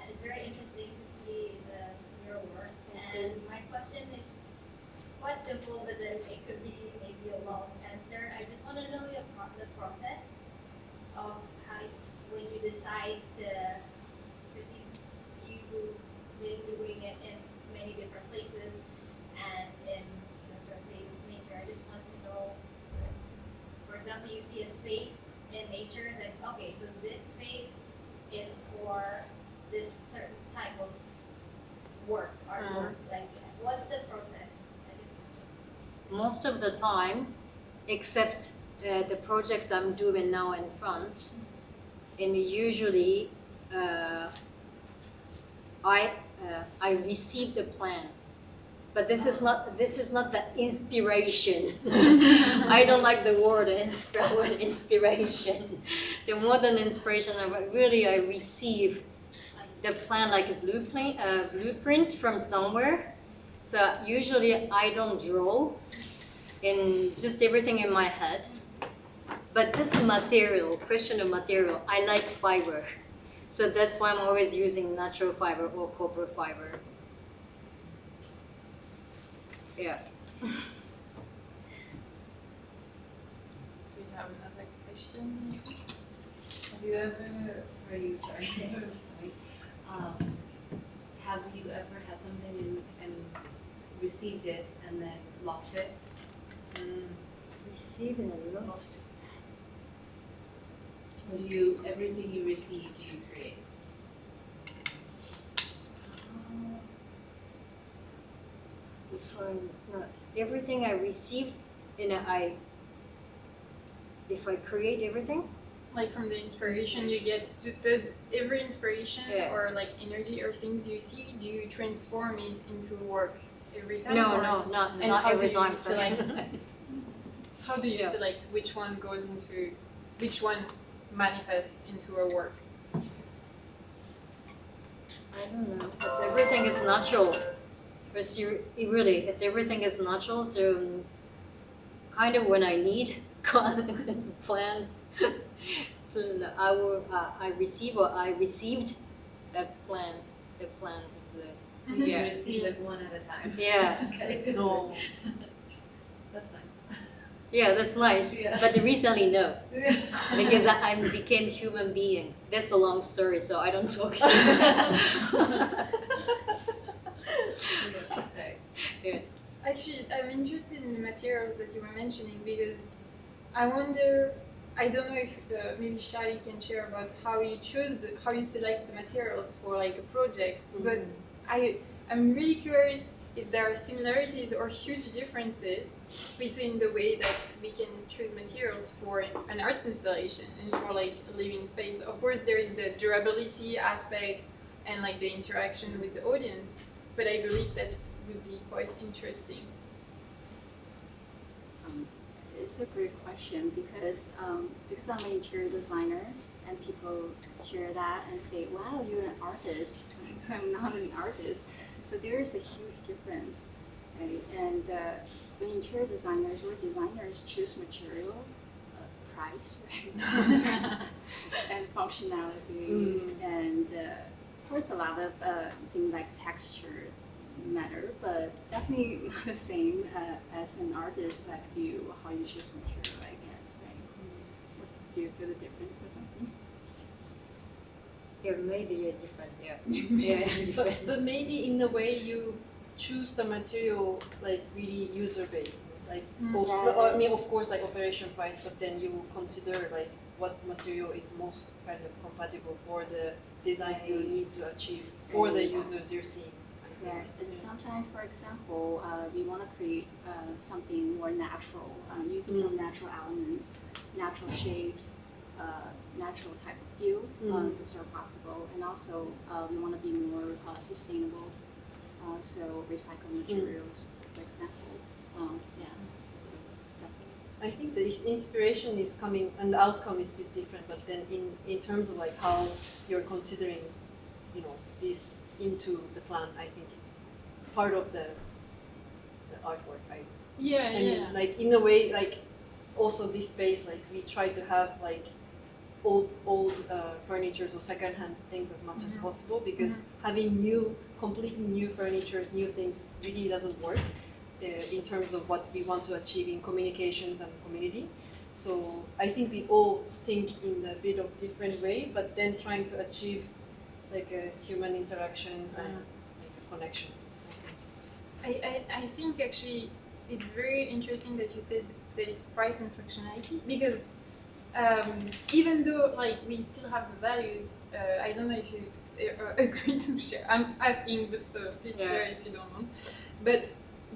It's very interesting to see your work. And my question is quite simple, but then it could be maybe a long answer. I just want to know the process of how, when you decide to, because you've been doing it in many different places and in certain places of nature. I just want to know, for example, you see a space in nature that, okay, so this space is for this certain type of work, artwork. Like, what's the process? Most of the time, except the project I'm doing now in France, and usually I receive the plan, but this is not the inspiration. I don't like the word inspiration. The modern inspiration, I receive the plan like a blueprint from somewhere. So usually I don't draw in just everything in my head, but just material, question of material. I like fiber. So that's why I'm always using natural fiber or copper fiber. Yeah. Do we have another question? Have you ever, have you ever had something and received it and then lost it? Receiving and lost. Everything you received, you create? Everything I received, if I create everything. Like from the inspiration you get, does every inspiration or like energy or things you see, do you transform it into work every time? No, not every time. How do you select which one goes into, which one manifests into a work? I don't know. Everything is natural. Everything is natural. So kind of when I need plan, I received that plan. The plan is So you receive it one at a time. Yeah. Okay. No. That's nice. Yeah, that's nice. Yeah. But recently, no. Because I became human being. That's a long story, so I don't talk. Okay. Yeah. Actually, I'm interested in the materials that you were mentioning because I wonder, I don't know if maybe Shai can share about how you how you select the materials for like a project, but I'm really curious if there are similarities or huge differences between the way that we can choose materials for an arts installation and for like a living space. Of course, there is the durability aspect and like the interaction with the audience, but I believe that would be quite interesting. it's a great question because I'm an interior designer and people hear that and say, "Wow, you're an artist." I'm not an artist, so there is a huge difference, right? And when interior designers or designers choose material, price, right? and functionality, and of course a lot of things like texture matter, but definitely not the same as an artist like you, how you choose material, I guess, right? Do you feel the difference or something? There may be a different, different. But maybe in a way you choose the material like really user based, like also, I mean of course like operation price, but then you consider like what material is most kind of compatible for the design you need to achieve for the users you're seeing. Right, and sometimes, for example, we want to create something more natural, using some natural elements, natural shapes, natural type of feel. Those are possible, and also we want to be more sustainable. So recycled materials, for example. Yeah. So definitely. I think the inspiration is coming and the outcome is a bit different, but then in terms of like how you're considering, you know, this into the plan, I think it's part of the artwork, I guess. And like in a way, like also this space, like we try to have like old furnitures or secondhand things as much as possible, because having completely new furnitures, new things really doesn't work in terms of what we want to achieve in communications and community. So I think we all think in a bit of different way, but then trying to achieve like human interactions and like, connections. I think actually it's very interesting that you said that it's price and functionality, because even though like we still have the values, I don't know if you agree to share. I'm asking, but still, please share if you don't know. But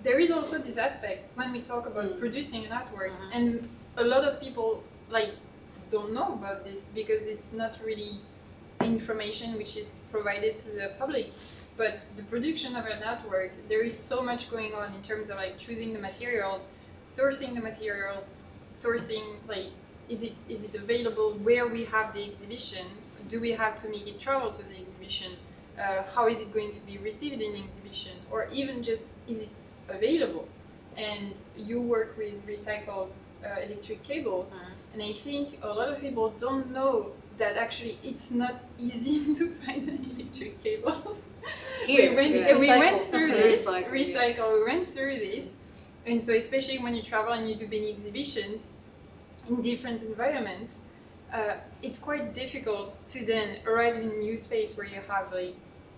there is also this aspect when we talk about producing an artwork, and a lot of people like don't know about this because it's not really information which is provided to the public. But the production of an artwork, there is so much going on in terms of like choosing the materials, sourcing the materials, sourcing like is it available where we have the exhibition? Do we have to make it travel to the exhibition? How is it going to be received in the exhibition? Or even just is it available? And you work with recycled electric cables, and I think a lot of people don't know that actually it's not easy to find electric cables. We went through this, we went through this, and so especially when you travel and you do many exhibitions in different environments, it's quite difficult to then arrive in a new space where you have like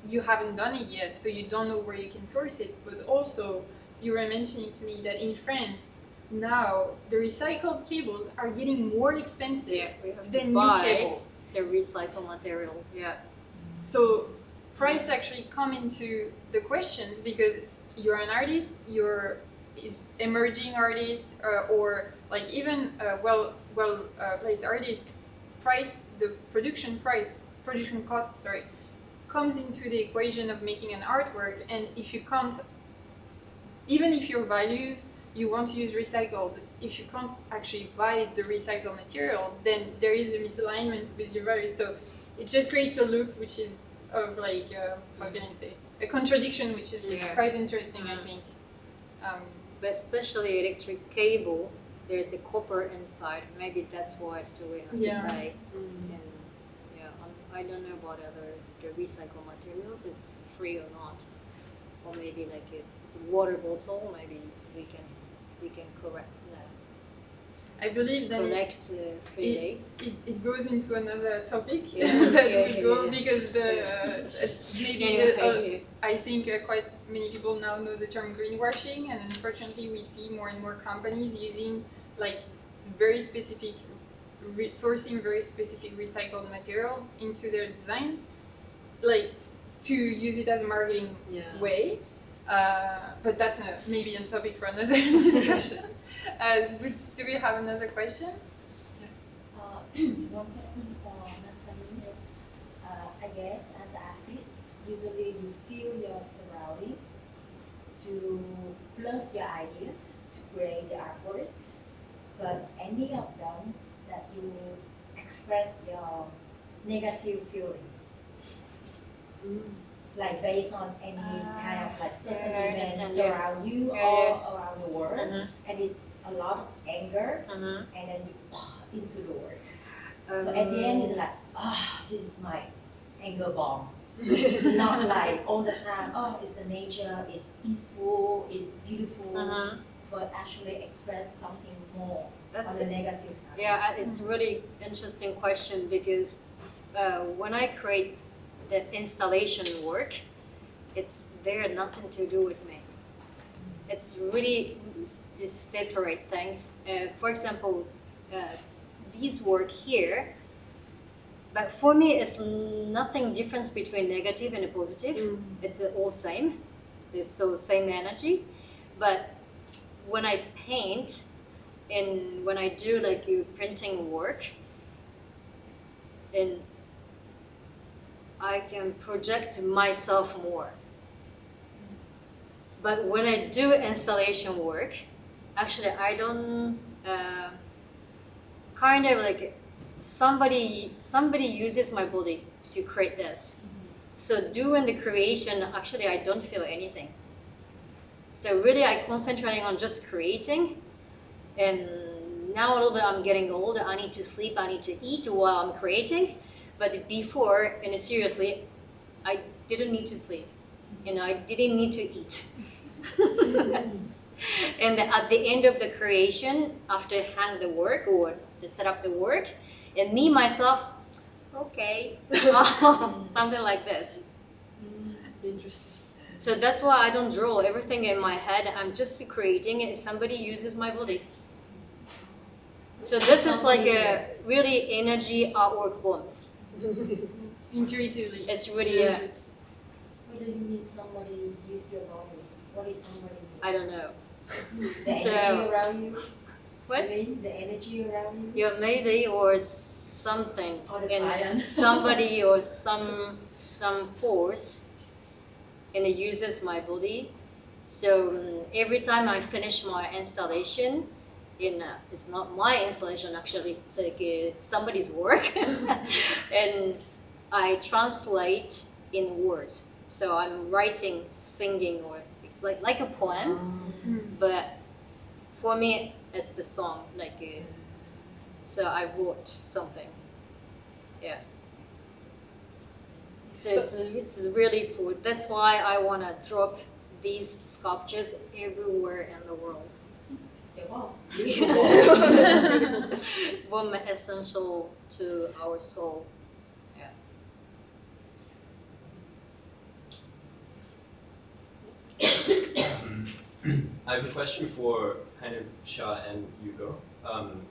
you haven't done it yet, so you don't know where you can source it. But also, you were mentioning to me that in France now the recycled cables are getting more expensive than new cables. The recycled material. So price actually come into the questions because you're an artist, you're emerging artist, or like even placed artist. The production cost, comes into the equation of making an artwork. And if you can't, even if your values you want to use recycled, if you can't actually buy the recycled materials, then there is a misalignment with your values. So it just creates a loop, which is of like how can I say, a contradiction, which is quite interesting, I think. But especially electric cable, there's the copper inside. Maybe that's why still we have to buy. And I don't know about the recycled materials. It's free or not, or maybe like the water bottle. Maybe we can correct that. I believe that it goes into another topic because I think quite many people now know the term greenwashing, and unfortunately we see more and more companies using like very specific sourcing very specific recycled materials into their design, like to use it as a marketing way. But that's maybe a topic for another discussion. Do we have another question? One question for MASAMI. I guess as an artist, usually you feel your surrounding to plus your idea to create the artwork. but any of them that you express your negative feeling, like based on any kind of like certain I events understand, around you Yeah, or around the world, Mhm. and it's a lot of anger, Mhm. and then you into the work. So at the end, it's like, this is my anger bomb. Not like all the time, it's the nature, it's peaceful, it's beautiful, Mhm. but actually express something more That's on the negative side. Yeah, it's a really interesting question because when I create the installation work, it's there nothing to do with me. It's really these separate things. For example, these work here, but for me, it's nothing difference between negative and positive. It's all same. It's so same energy. But when I paint and when I do like printing work, and I can project myself more. But when I do installation work, actually I don't kind of like somebody uses my body to create this. So doing the creation, actually I don't feel anything. So really I concentrating on just creating, and now a little bit I'm getting old, I need to sleep, I need to eat while I'm creating. But before, and seriously, I didn't need to sleep. I didn't need to eat. And at the end of the creation, after hang the work or to set up the work, and me myself, okay, something like this. Interesting. So that's why I don't draw everything in my head. I'm just creating it. Somebody uses my body. So this is like a really energy artwork bombs. Intuitively. It's really, What do you mean somebody use your body? What is somebody? I don't know. The So- energy around you? What? You mean the energy around you? Yeah, maybe or something. Or the And client. somebody or some force, and it uses my body. So every time I finish my installation, it's not my installation actually. It's like somebody's work, and I translate in words. So I'm writing, singing, or it's like a poem, but for me it's the song. So I wrote something. Yeah. So it's really food. That's why I wanna drop these sculptures everywhere in the world. Still wow. Boom, essential to our soul. Yeah. I have a question for kind of Sha and Yuko.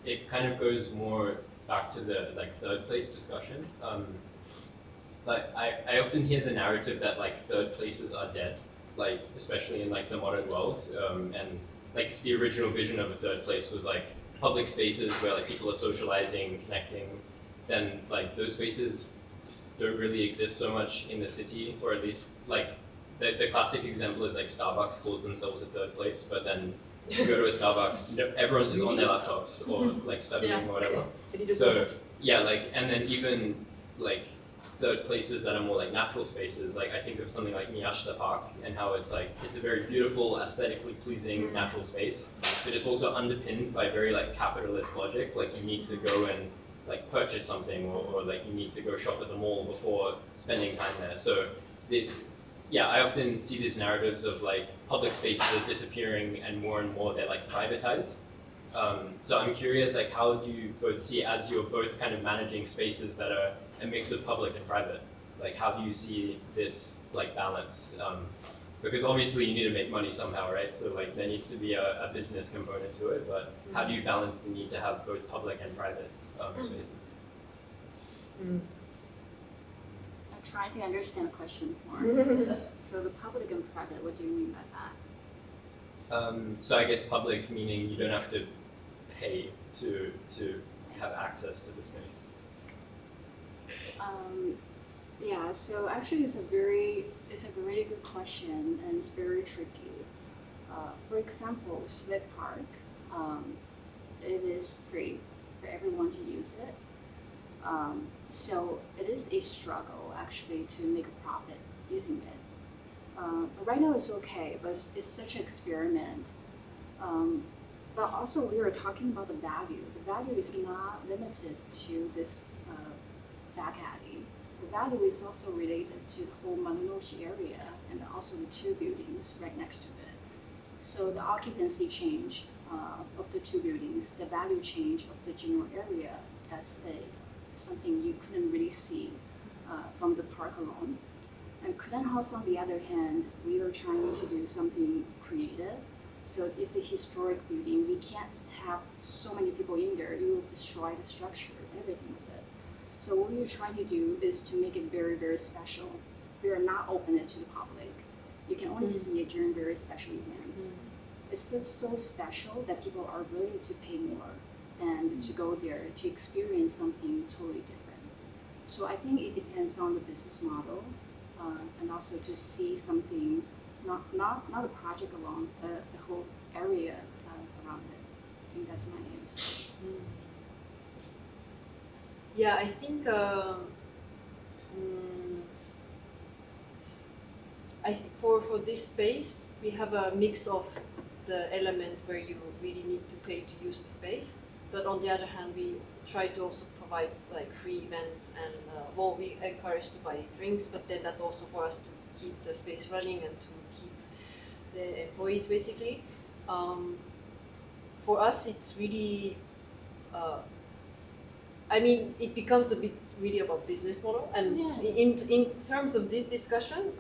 It kind of goes more back to the third place discussion. I often hear the narrative that third places are dead, especially in the modern world. And if the original vision of a third place was public spaces where people are socializing, connecting, then those spaces don't really exist so much in the city, or at least the classic example is Starbucks calls themselves a third place, but then you go to a Starbucks, everyone's just on their laptops or studying or whatever. So yeah, and then even third places that are more natural spaces, I think of something like Miyashita Park and how it's it's a very beautiful, aesthetically pleasing natural space, but it's also underpinned by very capitalist logic. You need to go and purchase something, or you need to go shop at the mall before spending time there. So I often see these narratives of public spaces are disappearing and more they're privatized. So I'm curious, how do you both see, as you're both kind of managing spaces that are a mix of public and private, how do you see this balance? Because obviously you need to make money somehow, right? So there needs to be a business component to it, but how do you balance the need to have both public and private spaces? I'm trying to understand the question more. So the public and private, what do you mean by that? So I guess public meaning you don't have to pay to have access to the space. Yeah, so actually it's a very good question, and it's very tricky. For example, Smith Park, it is free for everyone to use it. So it is a struggle actually to make a profit using it. But right now it's okay, but it's such an experiment. But also we were talking about the value. The value is not limited to this back alley. The value is also related to the whole Marunouchi area and also the two buildings right next to it. So the occupancy change of the two buildings, the value change of the general area, that's something you couldn't really see from the park alone. And Kuden House, on the other hand, we are trying to do something creative. So it's a historic building. We can't have so many people in there. It will destroy the structure, everything with it. So what we're trying to do is to make it very, very special. We are not open it to the public. You can only see it during very special events. It's just so special that people are willing to pay more and to go there to experience something totally different. So I think it depends on the business model and also to see something, not a project alone, but the whole area around it. I think that's my answer. Yeah, I think for this space we have a mix of the element where you really need to pay to use the space, but on the other hand we try to also provide like free events and we encourage to buy drinks, but then that's also for us to keep the space running and to keep the employees basically. For us it's really it becomes a bit really about business model, and in terms of this discussion,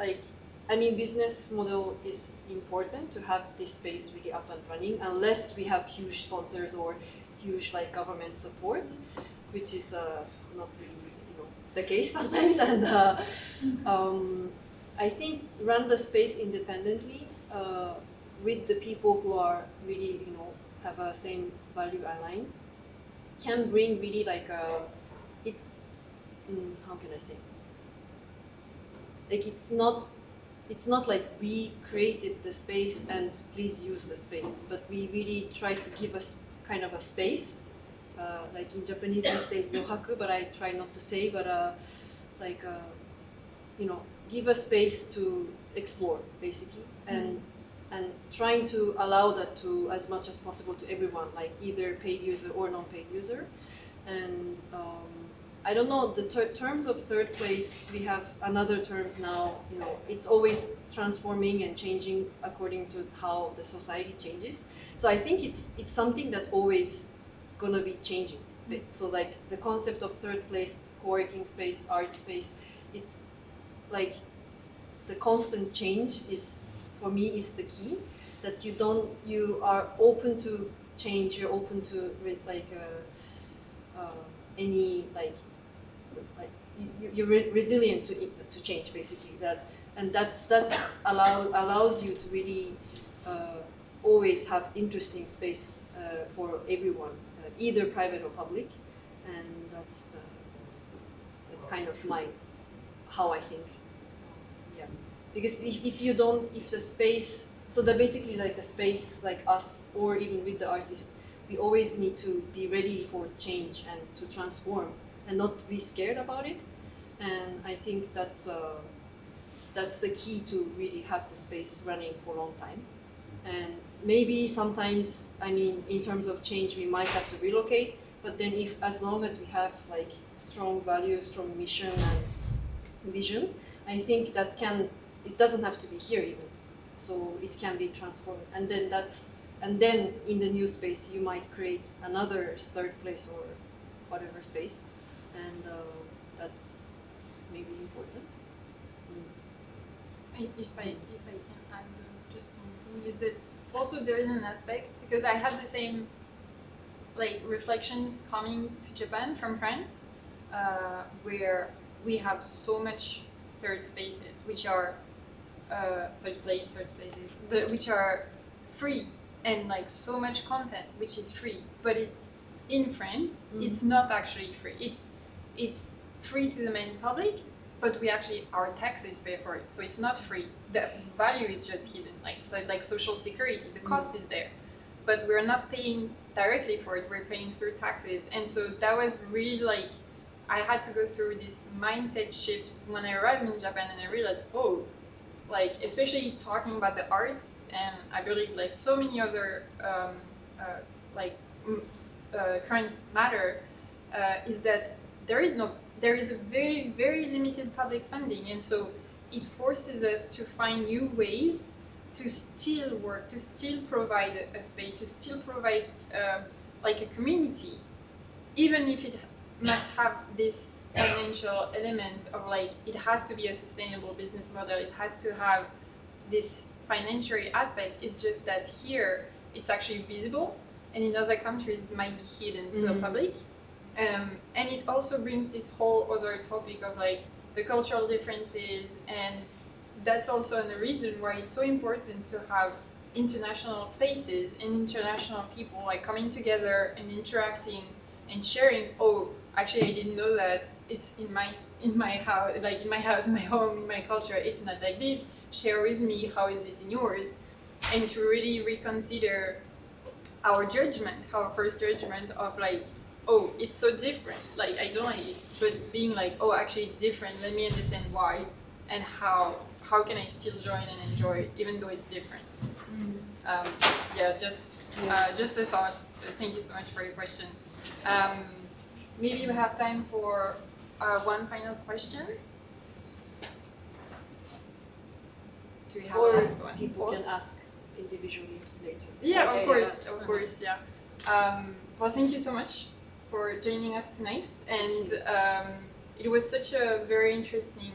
business model is important to have this space really up and running, unless we have huge sponsors or huge government support, which is not really the case sometimes. And I think run the space independently with the people who are really have a same value aligned can bring really how can I say? It's not like we created the space and please use the space, but we really try to give us kind of a space. In Japanese we say yohaku, but I try not to say, but give a space to explore basically, and trying to allow that to as much as possible to everyone, either paid user or non-paid user. And I don't know, the terms of third place, we have another terms now, it's always transforming and changing according to how the society changes. So I think it's something that always gonna be changing. So the concept of third place, co-working space, art space, it's the constant change is, for me, is the key. That you are open to change, you're open to you're resilient to change basically. That's allows you to really always have interesting space for everyone, either private or public, and that's kind of how I think. Yeah, because if the space, so that basically the space us or even with the artist, we always need to be ready for change and to transform and not be scared about it. And I think that's the key to really have the space running for a long time. And maybe sometimes, in terms of change, we might have to relocate, but then as long as we have strong values, strong mission and vision, I think it doesn't have to be here even. So it can be transformed. And then in the new space, you might create another third place or whatever space. And that's maybe important. If I can add just one thing, is that also there is an aspect, because I had the same reflections coming to Japan from France, where we have so much third spaces, which are which are free, and so much content which is free, but it's in France, it's not actually free. It's free to the main public, but our taxes pay for it, so it's not free. The value is just hidden, like social security. The cost is there, but we're not paying directly for it, we're paying through taxes. And so that was really like, I had to go through this mindset shift when I arrived in Japan, and I realized, oh, like, especially talking about the arts, and I believe like so many other current matter, is that there is a very, very limited public funding, and so it forces us to find new ways to still work, to still provide a space, to still provide like a community, even if it must have this financial element of like, it has to be a sustainable business model, it has to have this financial aspect. It's just that here it's actually visible, and in other countries it might be hidden to the public. And it also brings this whole other topic of like the cultural differences, and that's also the reason why it's so important to have international spaces and international people like coming together and interacting and sharing. Oh, actually, I didn't know that it's in my house, like in my house, my home, in my culture, it's not like this. Share with me, how is it in yours? And to really reconsider our judgment, our first judgment of like, oh, it's so different, like I don't like it, but being like, oh, actually it's different, let me understand why, and how can I still join and enjoy even though it's different. Just a thought. Thank you so much for your question. Maybe we have time for one final question. Do we have a last one? People can ask individually later. Yeah, Okay, of course, yeah. Well, thank you so much for joining us tonight, and it was such a very interesting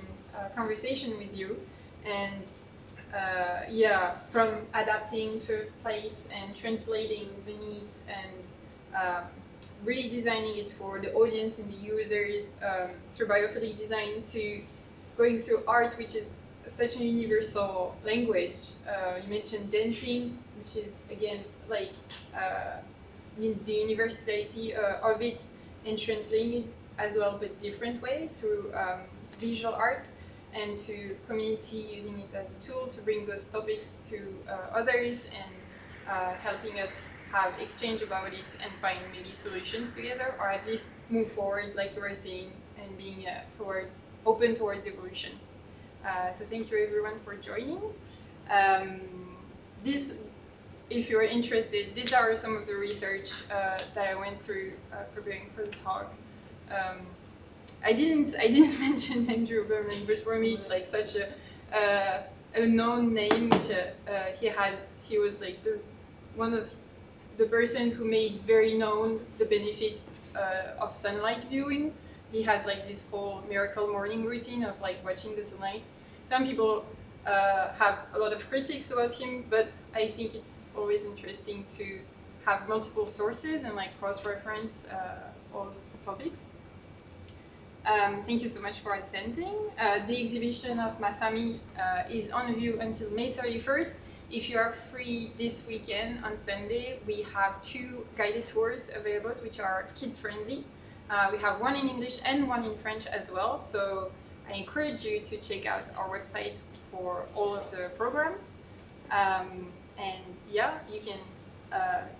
conversation with you, and from adapting to a place and translating the needs and really designing it for the audience and the users through biophilic design, to going through art, which is such a universal language. You mentioned dancing, which is again like the universality of it, and translating it as well, but different ways through visual art, and to community using it as a tool to bring those topics to others, and helping us have exchange about it and find maybe solutions together, or at least move forward, like you were saying, and being open towards evolution. So thank you everyone for joining. If you're interested, these are some of the research that I went through preparing for the talk. I didn't mention Andrew Berman, but for me it's like such a known name, which he was like one of the person who made very known the benefits of sunlight viewing. He has like this whole miracle morning routine of like watching the sunlight. Some people have a lot of critics about him, but I think it's always interesting to have multiple sources and like cross-reference all the topics. Thank you so much for attending. The exhibition of MASAMI is on view until May 31st. If you are free this weekend on Sunday, we have 2 guided tours available, which are kids-friendly. We have one in English and one in French as well, so I encourage you to check out our website for all of the programs. And yeah, you can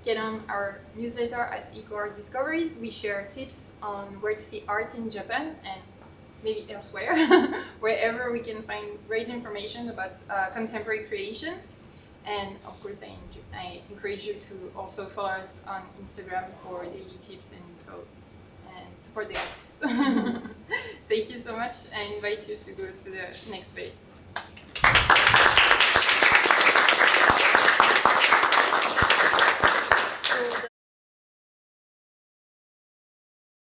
get on our newsletter at IKO Art Discoveries. We share tips on where to see art in Japan and maybe elsewhere, wherever we can find great information about contemporary creation. And of course, I encourage you to also follow us on Instagram for daily tips and info, and support the arts. Thank you so much. I invite you to go to the next phase.